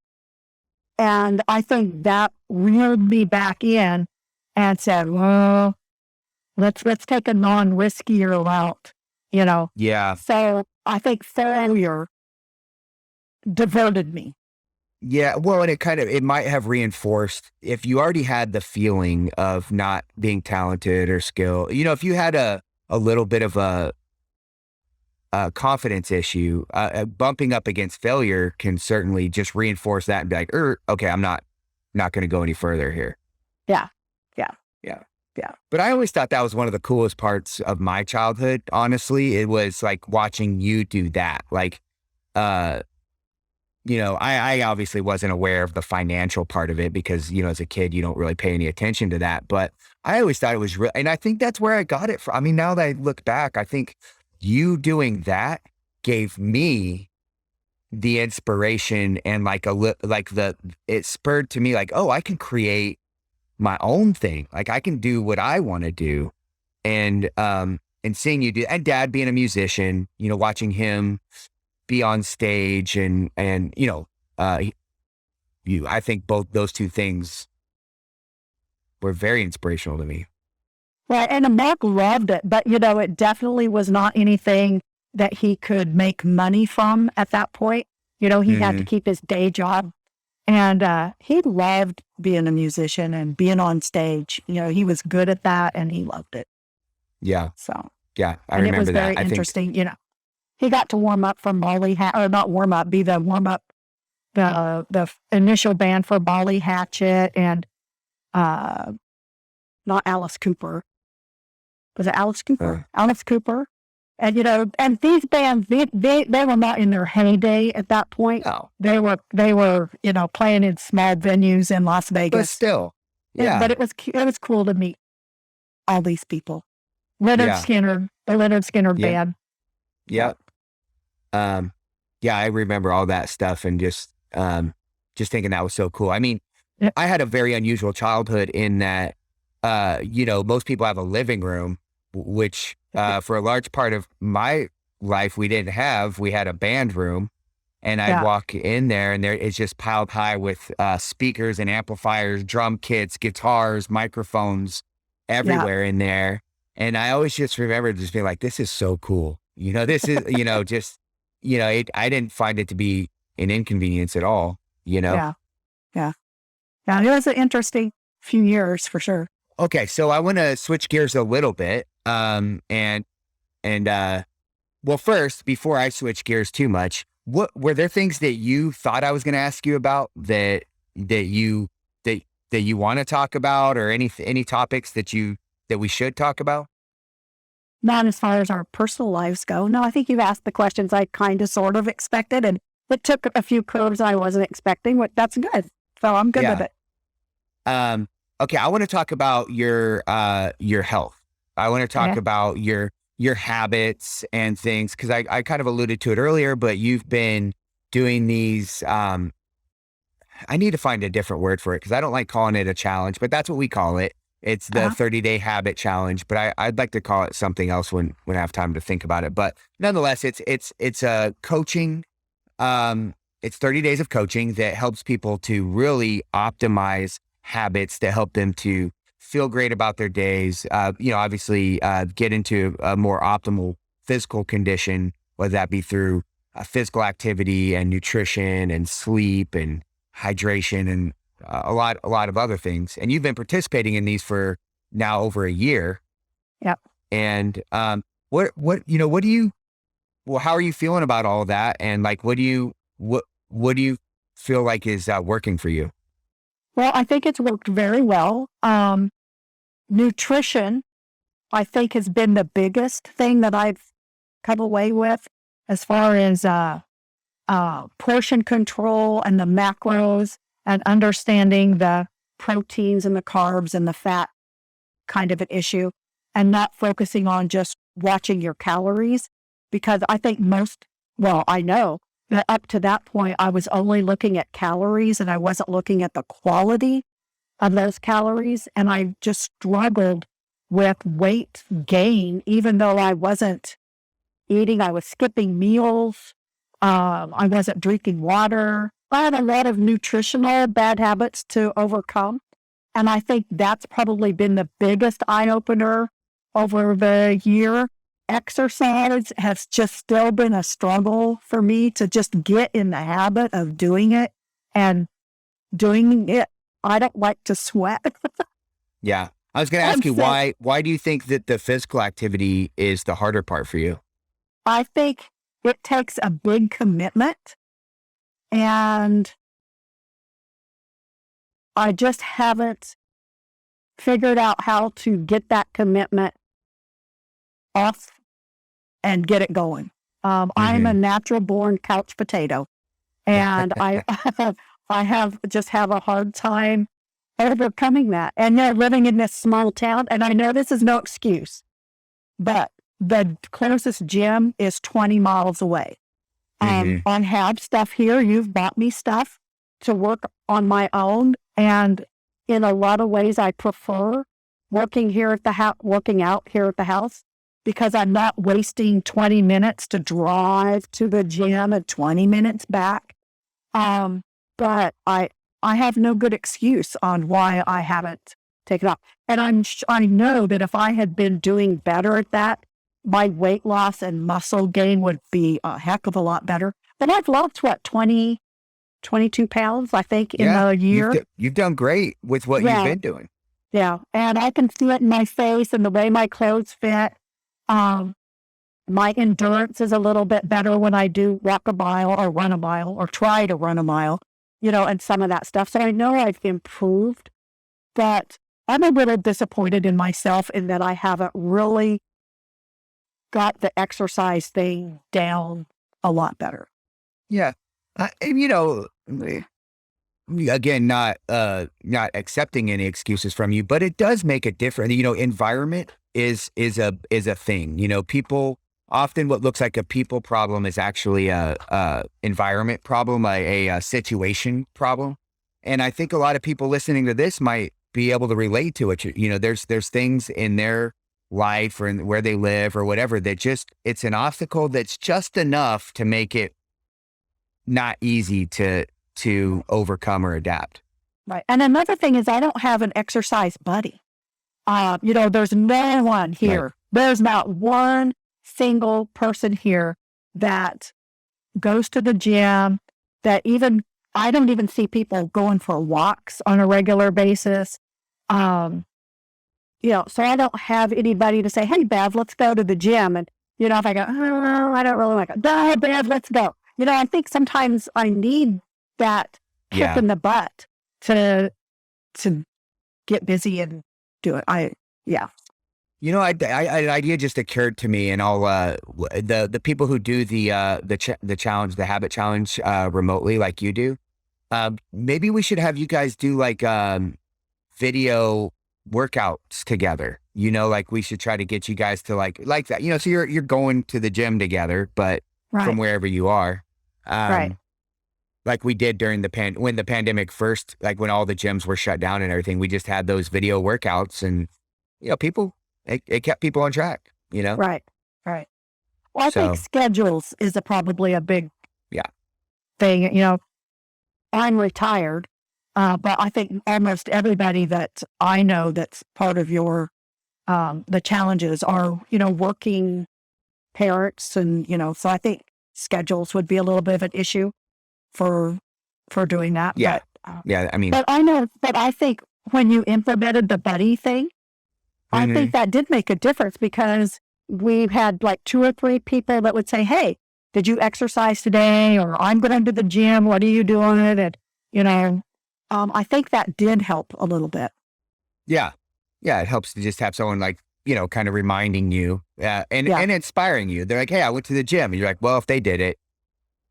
Speaker 2: And I think that reeled me back in and said, well, let's take a non-riskier route.
Speaker 1: Yeah.
Speaker 2: So I think failure diverted me.
Speaker 1: Yeah, well, and it might have reinforced if you already had the feeling of not being talented or skilled. If you had a little bit of a confidence issue, bumping up against failure can certainly just reinforce that and be like, okay, I'm not going to go any further here.
Speaker 2: Yeah. Yeah.
Speaker 1: Yeah.
Speaker 2: Yeah.
Speaker 1: But I always thought that was one of the coolest parts of my childhood. Honestly, it was like watching you do that. Like, uh, I obviously wasn't aware of the financial part of it because, as a kid, you don't really pay any attention to that. But I always thought it was real. And I think that's where I got it from. I mean, now that I look back, I think you doing that gave me the inspiration and it spurred to me like, oh, I can create my own thing. Like I can do what I want to do. And seeing you do, and dad being a musician, watching him be on stage and uh I think both those two things were very inspirational to me.
Speaker 2: Right. And Mark loved it, but it definitely was not anything that he could make money from at that point. He had to
Speaker 1: Hmm.
Speaker 2: keep his day job. And he loved being a musician and being on stage. He was good at that and he loved it.
Speaker 1: Yeah.
Speaker 2: So,
Speaker 1: Yeah. I
Speaker 2: and it was
Speaker 1: remember that.
Speaker 2: very
Speaker 1: I think,
Speaker 2: interesting. He got to warm up for or not warm up, be the warm up, the initial band for Molly Hatchet and uh, not Alice Cooper. Was it Alice
Speaker 1: uh,
Speaker 2: Cooper? Alice Cooper. And, and these bands, they were not in their heyday at that point.
Speaker 1: no,
Speaker 2: They were, playing in small venues in Las
Speaker 1: but
Speaker 2: Vegas.
Speaker 1: still,
Speaker 2: But
Speaker 1: yeah.
Speaker 2: it was cool to meet all these people.
Speaker 1: Yeah.
Speaker 2: The Leonard Skinner
Speaker 1: Yeah.
Speaker 2: band.
Speaker 1: Yeah. Um, yeah, I remember all that stuff and just thinking that was so cool. I mean,
Speaker 2: Yeah.
Speaker 1: I had a very unusual childhood in that, most people have a living room, which, for a large part of my life, we didn't have. We had a band room, and I'd
Speaker 2: Yeah.
Speaker 1: walk in there, and it's just piled high with speakers and amplifiers, drum kits, guitars, microphones, everywhere in there. And I always just remember just being like, "This is so cool." This is, just, I didn't find it to be an inconvenience at all.
Speaker 2: Yeah. Yeah. Yeah. It was an interesting few years for sure.
Speaker 1: Okay, so I want to switch gears a little bit. And well, first, before I switch gears too much, what were there things that you thought I was going to ask you about that you that you want to talk about, or any topics that we should talk about?
Speaker 2: Not as far as our personal lives go. No, I think you've asked the questions I kind of sort of expected, and it took a few curves I wasn't expecting, but that's good. So I'm good with
Speaker 1: Yeah.
Speaker 2: it.
Speaker 1: Okay, I want to talk about your health. I want to talk
Speaker 2: Okay.
Speaker 1: about your habits and things because I kind of alluded to it earlier, but you've been doing these. I need to find a different word for it because I don't like calling it a challenge, but that's what we call it. It's the
Speaker 2: Uh-huh.
Speaker 1: 30-day habit challenge, but I'd like to call it something else when I have time to think about it. But nonetheless, it's a coaching it's 30 days of coaching that helps people to really optimize habits that help them to feel great about their days. Obviously, get into a more optimal physical condition, whether that be through physical activity and nutrition and sleep and hydration and a lot of other things. And you've been participating in these for now over a year.
Speaker 2: Yep.
Speaker 1: And how are you feeling about all of that? And like, what do you feel like is working for you?
Speaker 2: Well, I think it's worked very well. Nutrition, I think, has been the biggest thing that I've come away with as far as portion control and the macros and understanding the proteins and the carbs and the fat kind of an issue, and not focusing on just watching your calories. Because I think I know that up to that point, I was only looking at calories and I wasn't looking at the quality of those calories. And I just struggled with weight gain, even though I wasn't eating. I was skipping meals. I wasn't drinking water. I had a lot of nutritional bad habits to overcome. And I think that's probably been the biggest eye-opener over the year. Exercise has just still been a struggle for me to just get in the habit of doing it and doing it. I don't like to sweat.
Speaker 1: Yeah. I was going to ask you, why do you think that the physical activity is the harder part for you?
Speaker 2: I think it takes a big commitment, and I just haven't figured out how to get that commitment off and get it going. I'm a natural born couch potato, and I just have a hard time overcoming that. And living in this small town, and I know this is no excuse, but the closest gym is 20 miles away. I have stuff here. You've bought me stuff to work on my own, and in a lot of ways, I prefer working out here at the house, because I'm not wasting 20 minutes to drive to the gym and 20 minutes back. But I have no good excuse on why I haven't taken off. And I know that if I had been doing better at that, my weight loss and muscle gain would be a heck of a lot better. But I've lost 22 pounds, I think, in a year.
Speaker 1: You've done great with what you've been doing.
Speaker 2: Yeah. And I can see it in my face and the way my clothes fit. My endurance is a little bit better when I do walk a mile or run a mile or try to run a mile, and some of that stuff. So I know I've improved, but I'm a little disappointed in myself in that I haven't really got the exercise thing down a lot better.
Speaker 1: Yeah. Again, not accepting any excuses from you, but it does make a difference. Environment is a thing. People often, what looks like a people problem is actually a environment problem, a situation problem. And I think a lot of people listening to this might be able to relate to it. There's things in their life or in where they live or whatever that it's an obstacle that's just enough to make it not easy to overcome or adapt.
Speaker 2: Right. And another thing is I don't have an exercise buddy. There's no one here. Right. There's not one single person here that goes to the gym, I don't even see people going for walks on a regular basis. So I don't have anybody to say, hey, Bev, let's go to the gym. And, if I go, oh, I don't really like it. No, Bev, let's go. I think sometimes I need that kick in the butt to get busy and do it. An
Speaker 1: idea just occurred to me, and I'll the people who do the challenge, the habit challenge, remotely like you do. Maybe we should have you guys do like video workouts together. Like we should try to get you guys to like that. So you're going to the gym together, but from wherever you are. Right. Like we did during when the pandemic first, like when all the gyms were shut down and everything, we just had those video workouts, and people, it kept people on track. Right. Well, I think schedules is probably a big
Speaker 2: thing. I'm retired, but I think almost everybody that I know that's part of your the challenges are, working parents, and so I think schedules would be a little bit of an issue for doing that.
Speaker 1: Yeah. Yeah. I mean,
Speaker 2: But I know, but I think when you implemented the buddy thing, I think
Speaker 1: mhm.
Speaker 2: that did make a difference, because we've had like 2 or 3 people that would say, "Hey, did you exercise today?" Or "I'm going to the gym. What are you doing?" And, I think that did help a little bit.
Speaker 1: Yeah. Yeah. It helps to just have someone like, kind of reminding you and,
Speaker 2: Yeah.
Speaker 1: and inspiring you. They're like, hey, I went to the gym. And you're like, well, if they did it,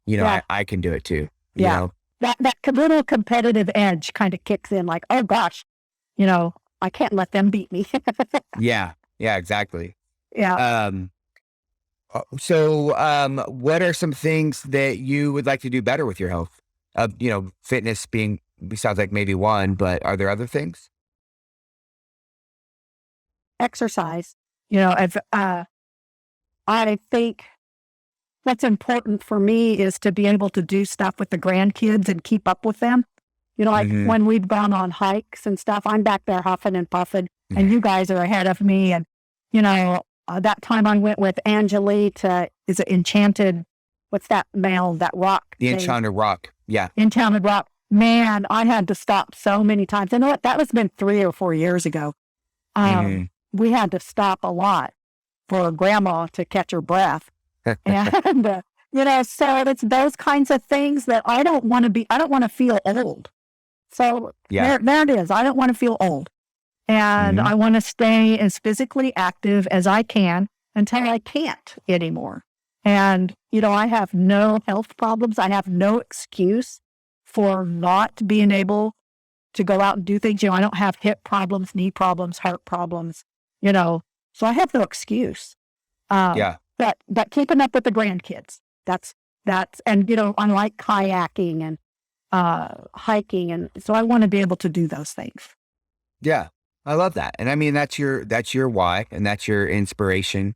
Speaker 2: Yeah.
Speaker 1: I can do it too,
Speaker 2: Yeah. That little competitive edge kind of kicks in, like, oh gosh, you know, I can't let them beat me.
Speaker 1: Yeah. Yeah, exactly.
Speaker 2: Yeah.
Speaker 1: Um, so, what are some things that you would like to do better with your health? Fitness being, sounds like maybe one, but are there other things?
Speaker 2: Exercise. If, I think what's important for me is to be able to do stuff with the grandkids and keep up with them. Like
Speaker 1: Hmm.
Speaker 2: when we've gone on hikes and stuff, I'm back there huffing and puffing, and you guys are ahead of me. And, that time I went with Angelique to, is it Enchanted? What's that that rock
Speaker 1: The
Speaker 2: thing?
Speaker 1: Enchanted Rock. Yeah.
Speaker 2: Enchanted Rock. Man, I had to stop so many times. You know what? That was been 3 or 4 years ago.
Speaker 1: Hmm.
Speaker 2: We had to stop a lot for grandma to catch her breath. And, so it's those kinds of things that I don't want to feel old. So
Speaker 1: Yeah.
Speaker 2: there it is. I don't want to feel old. And
Speaker 1: Hmm.
Speaker 2: I want to stay as physically active as I can until I can't anymore. And, I have no health problems. I have no excuse for not being able to go out and do things. I don't have hip problems, knee problems, heart problems, so I have no excuse. Um,
Speaker 1: Yeah.
Speaker 2: but keeping up with the grandkids, and, I like kayaking and hiking. And so I want to be able to do those things.
Speaker 1: Yeah. I love that. And I mean, that's your why and that's your inspiration.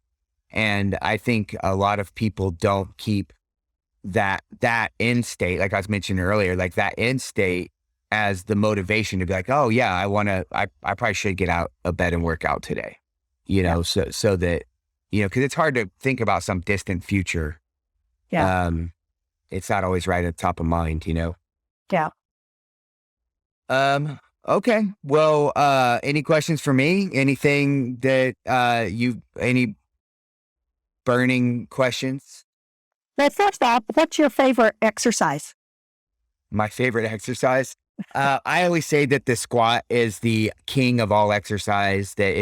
Speaker 1: And I think a lot of people don't keep that end state, like I was mentioning earlier, like that end state as the motivation to be like, oh yeah, I probably should get out of bed and work out today.
Speaker 2: Yeah.
Speaker 1: So that, cause it's hard to think about some distant future.
Speaker 2: Yeah.
Speaker 1: Um, it's not always right at the top of mind.
Speaker 2: Yeah.
Speaker 1: Okay. Well, any questions for me? Anything that, any burning questions?
Speaker 2: Well, first off, what's your favorite exercise?
Speaker 1: My favorite exercise. I always say that the squat is the king of all exercise. That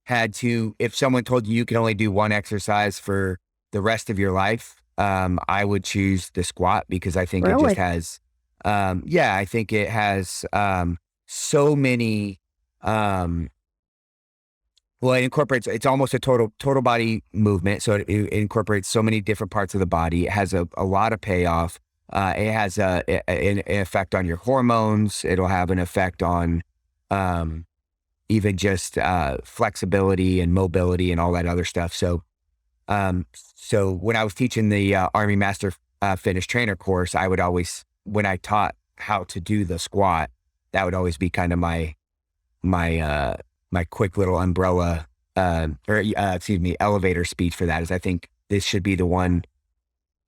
Speaker 1: if someone told you you can only do one exercise for the rest of your life, I would choose the squat because I think it just
Speaker 2: Really?
Speaker 1: has, I think it has, so many, um, well, it's almost a total body movement. So it incorporates so many different parts of the body. It has a lot of payoff. It has an effect on your hormones. It'll have an effect on um, even just flexibility and mobility and all that other stuff. So when I was teaching the Army Master Fitness Trainer course, I would always, when I taught how to do the squat, that would always be kind of my my quick little umbrella elevator speech for that. Is I think this should be the one.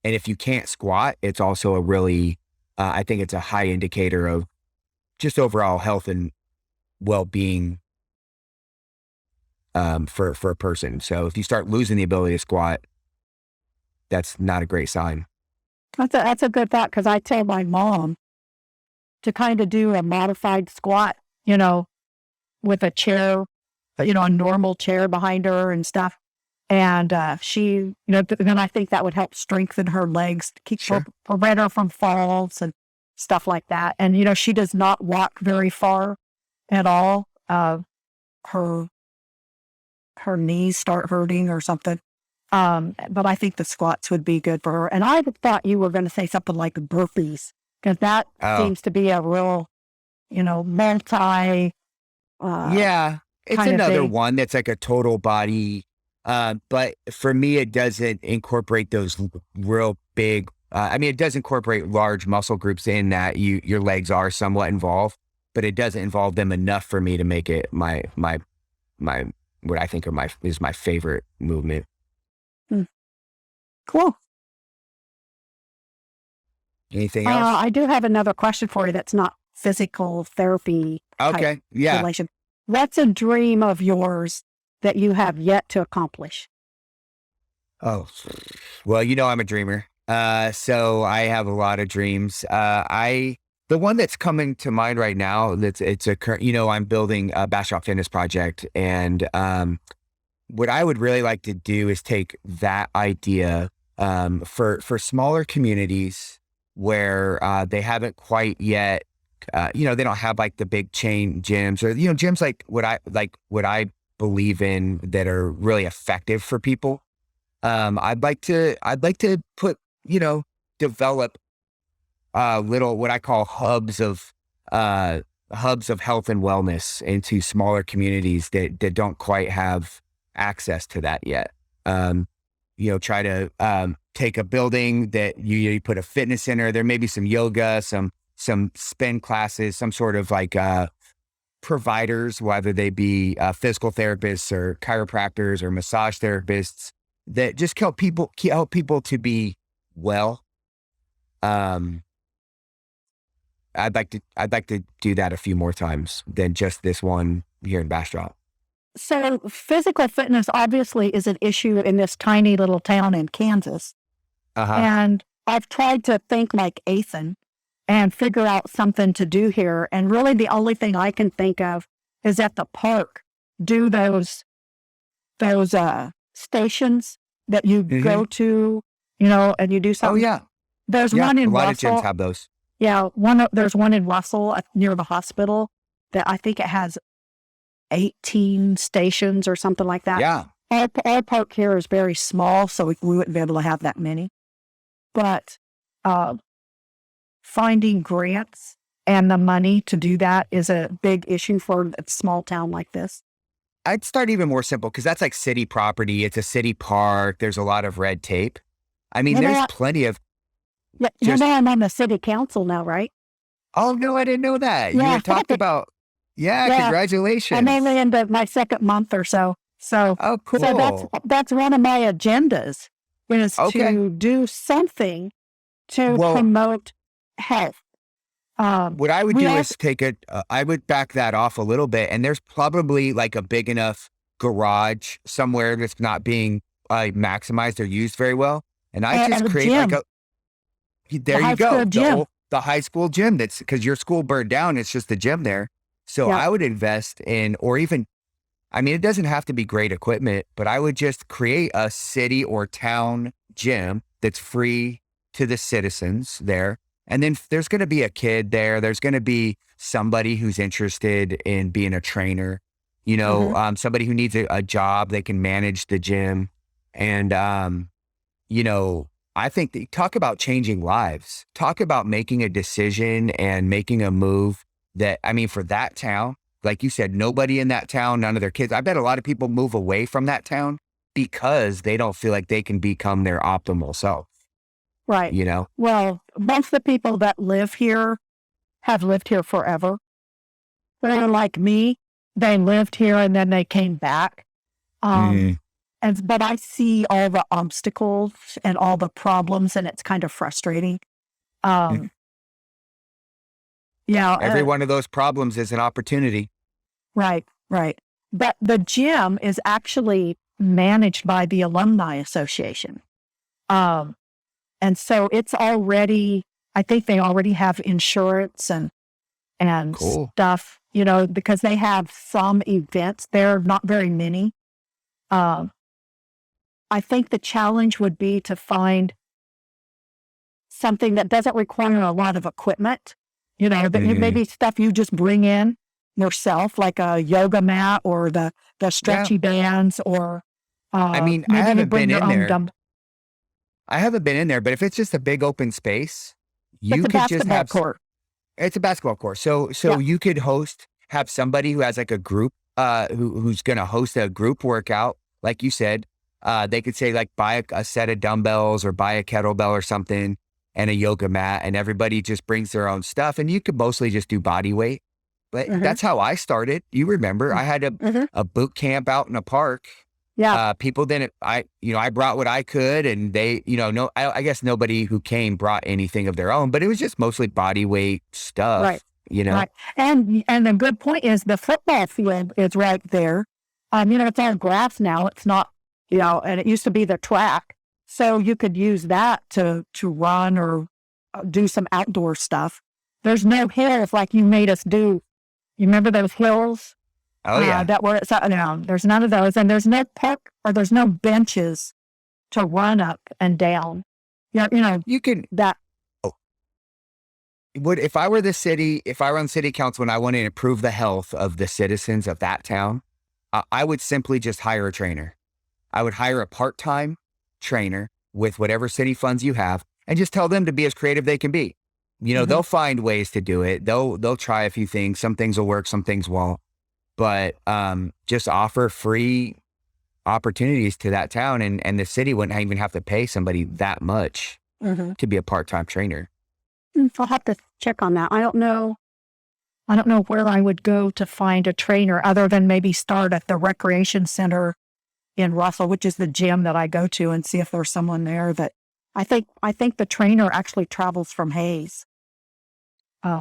Speaker 1: And if you can't squat, it's also a really, I think it's a high indicator of just overall health and well-being for a person. So if you start losing the ability to squat, that's not a great sign.
Speaker 2: That's a good thought, because I tell my mom to kind of do a modified squat, with a chair, a normal chair behind her and stuff. And she, then I think that would help strengthen her legs, to
Speaker 1: Sure.
Speaker 2: prevent her from falls and stuff like that. And, she does not walk very far at all. Her knees start hurting or something. But I think the squats would be good for her. And I thought you were going to say something like burpees, because that
Speaker 1: Oh,
Speaker 2: seems to be a real, multi
Speaker 1: yeah. It's
Speaker 2: kind of
Speaker 1: another
Speaker 2: thing.
Speaker 1: one that's like a total body. But for me, it doesn't incorporate those real big I mean, it does incorporate large muscle groups in that your legs are somewhat involved, but it doesn't involve them enough for me to make it my what I think is my favorite movement.
Speaker 2: Hmm. Cool.
Speaker 1: Anything else?
Speaker 2: I do have another question for you that's not physical therapy type
Speaker 1: Okay. Yeah.
Speaker 2: relation. What's a dream of yours that you have yet to accomplish?
Speaker 1: Oh, well, I'm a dreamer. So I have a lot of dreams. The one that's coming to mind right now, it's a current, I'm building a Bastrop Fitness project. And, what I would really like to do is take that idea, for smaller communities where, they haven't quite yet, they don't have like the big chain gyms or, gyms like what I believe in that are really effective for people. I'd like to put, develop little what I call hubs of health and wellness into smaller communities that don't quite have access to that yet. Try to take a building that you put a fitness center. There may be some yoga, some spin classes, some sort of like providers, whether they be physical therapists or chiropractors or massage therapists that just help people to be well. Um, I'd like to do that a few more times than just this one here in Bastrop.
Speaker 2: So, physical fitness obviously is an issue in this tiny little town in Kansas.
Speaker 1: Uh huh.
Speaker 2: And I've tried to think like Athan and figure out something to do here. And really, the only thing I can think of is at the park, do those stations that you
Speaker 1: Hmm.
Speaker 2: go to, and you do
Speaker 1: Oh
Speaker 2: something.
Speaker 1: yeah,
Speaker 2: There's
Speaker 1: yeah.
Speaker 2: one
Speaker 1: A
Speaker 2: in
Speaker 1: lot of gyms
Speaker 2: Russell.
Speaker 1: have those.
Speaker 2: Yeah, there's one in Russell near the hospital that I think it has 18 stations or something like that.
Speaker 1: Yeah.
Speaker 2: Our park here is very small, so we wouldn't be able to have that many. But uh, finding grants and the money to do that is a big issue for a small town like this.
Speaker 1: I'd start even more simple because that's like city property. It's a city park. There's a lot of red tape. I mean,
Speaker 2: You know,
Speaker 1: there's
Speaker 2: I-
Speaker 1: plenty of
Speaker 2: you
Speaker 1: just.
Speaker 2: know I'm on the city council now, right?
Speaker 1: Oh no, I didn't know that. You
Speaker 2: Yeah,
Speaker 1: had talked about. Yeah,
Speaker 2: yeah. I'm
Speaker 1: congratulations.
Speaker 2: only into my second month or so. So,
Speaker 1: Oh,
Speaker 2: so that's
Speaker 1: cool.
Speaker 2: that's one of my agendas is
Speaker 1: Okay.
Speaker 2: to do something to
Speaker 1: Well,
Speaker 2: promote health.
Speaker 1: what I would
Speaker 2: We
Speaker 1: do
Speaker 2: also,
Speaker 1: is I would back that off a little bit. And there's probably like a big enough garage somewhere that's not being maximized or used very well. And I
Speaker 2: and
Speaker 1: just
Speaker 2: the
Speaker 1: create like
Speaker 2: gym, the
Speaker 1: there you
Speaker 2: high school
Speaker 1: go.
Speaker 2: gym.
Speaker 1: The high school gym that's because your school burned down. It's just the gym there. So
Speaker 2: Yeah.
Speaker 1: I would invest in, or even, I mean, it doesn't have to be great equipment, but I would just create a city or town gym that's free to the citizens there. And then there's going to be a kid there. There's going to be somebody who's interested in being a trainer,
Speaker 2: Hmm.
Speaker 1: somebody who needs a job. They can manage the gym. And, you know, I think that talk about changing lives, talk about making a decision and making a move that, I mean, for that town, like you said, nobody in that town, none of their kids. I bet a lot of people move away from that town because they don't feel like they can become their optimal self,
Speaker 2: Right.
Speaker 1: you know?
Speaker 2: Well, most of the people that live here have lived here forever. They're like me. They lived here and then they came back. Um,
Speaker 1: Mm,
Speaker 2: but I see all the obstacles and all the problems, and it's kind of frustrating.
Speaker 1: mm.
Speaker 2: Um, yeah,
Speaker 1: Every one of those problems is an opportunity.
Speaker 2: right, right. But the gym is actually managed by the Alumni Association. Um, and so it's already, I think they already have insurance and
Speaker 1: Cool.
Speaker 2: stuff, because they have some events. There are not very many. Um, I think the challenge would be to find something that doesn't require a lot of equipment, that
Speaker 1: Hmm.
Speaker 2: maybe stuff you just bring in yourself, like a yoga mat or the
Speaker 1: Yeah.
Speaker 2: stretchy bands, or
Speaker 1: I mean, I
Speaker 2: maybe you
Speaker 1: haven't
Speaker 2: bring
Speaker 1: been
Speaker 2: your
Speaker 1: in
Speaker 2: own
Speaker 1: there.
Speaker 2: dumbbell.
Speaker 1: I haven't been in there, but if it's just a big open space,
Speaker 2: It's
Speaker 1: you
Speaker 2: a
Speaker 1: could just
Speaker 2: basketball
Speaker 1: have.
Speaker 2: court.
Speaker 1: It's a basketball course. So
Speaker 2: Yeah.
Speaker 1: you could have somebody who has like a group, who's going to host a group workout. Like you said, they could say like buy a set of dumbbells or buy a kettlebell or something. and a yoga mat, and everybody just brings their own stuff. And you could mostly just do body weight. But that's how I started. You remember, I had a boot camp out in a park.
Speaker 2: Yeah.
Speaker 1: People didn't, I brought what I could, and they, I guess nobody who came brought anything of their own, but it was just mostly body weight stuff,
Speaker 2: Right.
Speaker 1: you know?
Speaker 2: Right. And the good point is the football field is right there. It's on grass now. It's not, and it used to be the track. So you could use that to run or do some outdoor stuff. There's no hills like you made us do. You remember those hills?
Speaker 1: Oh, yeah.
Speaker 2: That were no, there's none of those, and there's no park or there's no benches to run up and down.
Speaker 1: You can,
Speaker 2: That.
Speaker 1: if I were on city council and I wanted to improve the health of the citizens of that town, I would simply just hire a trainer. I would hire a part-time trainer with whatever city funds you have, and just tell them to be as creative they can be. They'll find ways to do it. They'll try a few things. Some things will work, some things won't. But just offer free opportunities to that town, and the city wouldn't even have to pay somebody that much to be a part-time trainer.
Speaker 2: I'll have to check on that. I don't know where I would go to find a trainer other than maybe start at the recreation center in Russell, which is the gym that I go to, and see if there's someone there that I think the trainer actually travels from Hayes.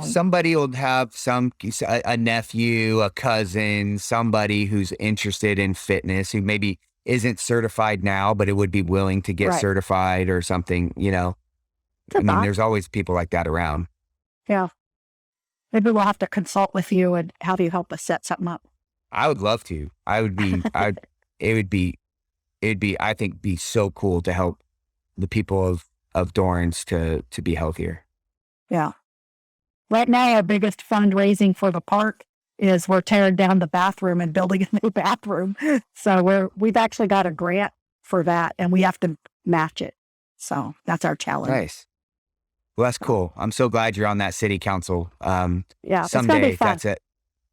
Speaker 1: Somebody will have a nephew, a cousin, somebody who's interested in fitness, who maybe isn't certified now, but it would be willing to get certified or something, there's always people like that around.
Speaker 2: Yeah. Maybe we'll have to consult with you and have you help us set something up.
Speaker 1: I would love to. It'd be, I think, be so cool to help the people of Dorrance to be healthier.
Speaker 2: Yeah. Right now, our biggest fundraising for the park is we're tearing down the bathroom and building a new bathroom. So we've actually got a grant for that, and we have to match it. So that's our challenge.
Speaker 1: Nice. Well, that's cool. I'm so glad you're on that city council.
Speaker 2: Yeah,
Speaker 1: someday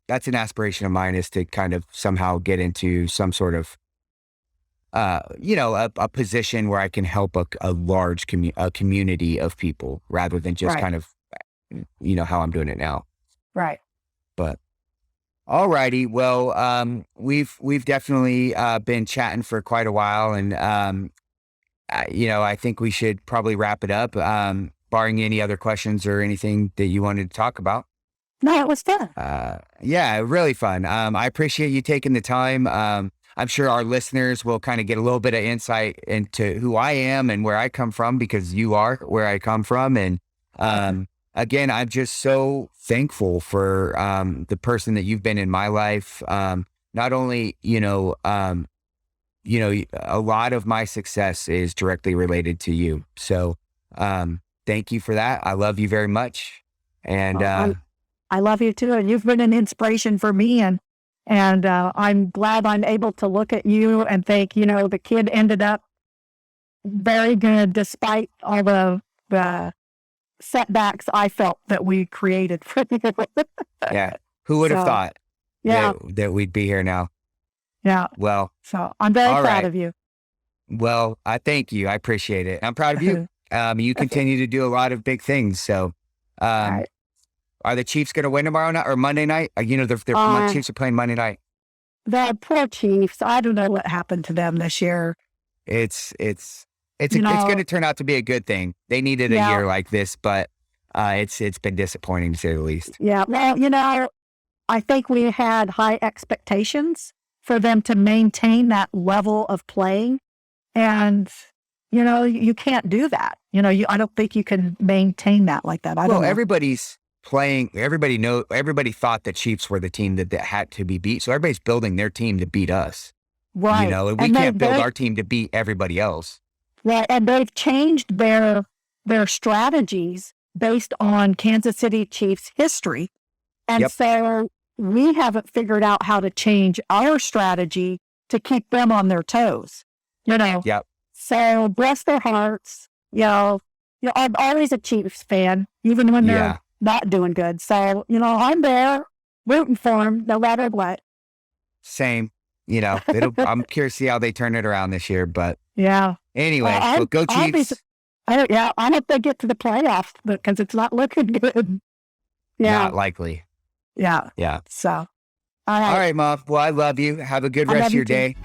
Speaker 1: that's an aspiration of mine, is to kind of somehow get into some sort of, a position where I can help a large community of people, rather than just kind of, how I'm doing it now.
Speaker 2: Right.
Speaker 1: But all righty. Well, we've definitely been chatting for quite a while, and I think we should probably wrap it up. Barring any other questions or anything that you wanted to talk about.
Speaker 2: No, it was fun.
Speaker 1: Yeah, really fun. I appreciate you taking the time. I'm sure our listeners will kind of get a little bit of insight into who I am and where I come from, because you are where I come from. And again, I'm just so thankful for the person that you've been in my life. Not only, a lot of my success is directly related to you. So thank you for that. I love you very much. And
Speaker 2: I love you too. And you've been an inspiration for me. And I'm glad I'm able to look at you and think, the kid ended up very good despite all the setbacks I felt that we created for you.
Speaker 1: Yeah. Who would have thought that we'd be here now?
Speaker 2: Yeah.
Speaker 1: Well,
Speaker 2: so I'm very proud of you.
Speaker 1: Well, I thank you. I appreciate it. I'm proud of you. You continue to do a lot of big things. So,
Speaker 2: Right.
Speaker 1: Are the Chiefs going to win tomorrow night or Monday night? The Chiefs are playing Monday night.
Speaker 2: The poor Chiefs. I don't know what happened to them this year.
Speaker 1: It's going to turn out to be a good thing. They needed a year like this, but it's been disappointing, to say the least.
Speaker 2: Yeah. Well, I think we had high expectations for them to maintain that level of playing, and you can't do that. I don't think you can maintain that like that.
Speaker 1: Everybody's playing. Everybody thought the Chiefs were the team that had to be beat. So everybody's building their team to beat us.
Speaker 2: Right.
Speaker 1: And we can't build our team to beat everybody else.
Speaker 2: Right. And they've changed their strategies based on Kansas City Chiefs history. And so we haven't figured out how to change our strategy to keep them on their toes.
Speaker 1: Yep.
Speaker 2: So bless their hearts. I'm always a Chiefs fan, even when they're not doing good. So, I'm there rooting for them no matter what.
Speaker 1: Same. I'm curious to see how they turn it around this year, but
Speaker 2: yeah.
Speaker 1: Anyway, go Chiefs.
Speaker 2: I hope they get to the playoffs because it's not looking good. Yeah.
Speaker 1: Not likely.
Speaker 2: Yeah.
Speaker 1: Yeah.
Speaker 2: So, all
Speaker 1: All
Speaker 2: right.
Speaker 1: right, Mom. Well, I love you. Have a good
Speaker 2: I
Speaker 1: rest
Speaker 2: love
Speaker 1: of
Speaker 2: you
Speaker 1: your
Speaker 2: too.
Speaker 1: day.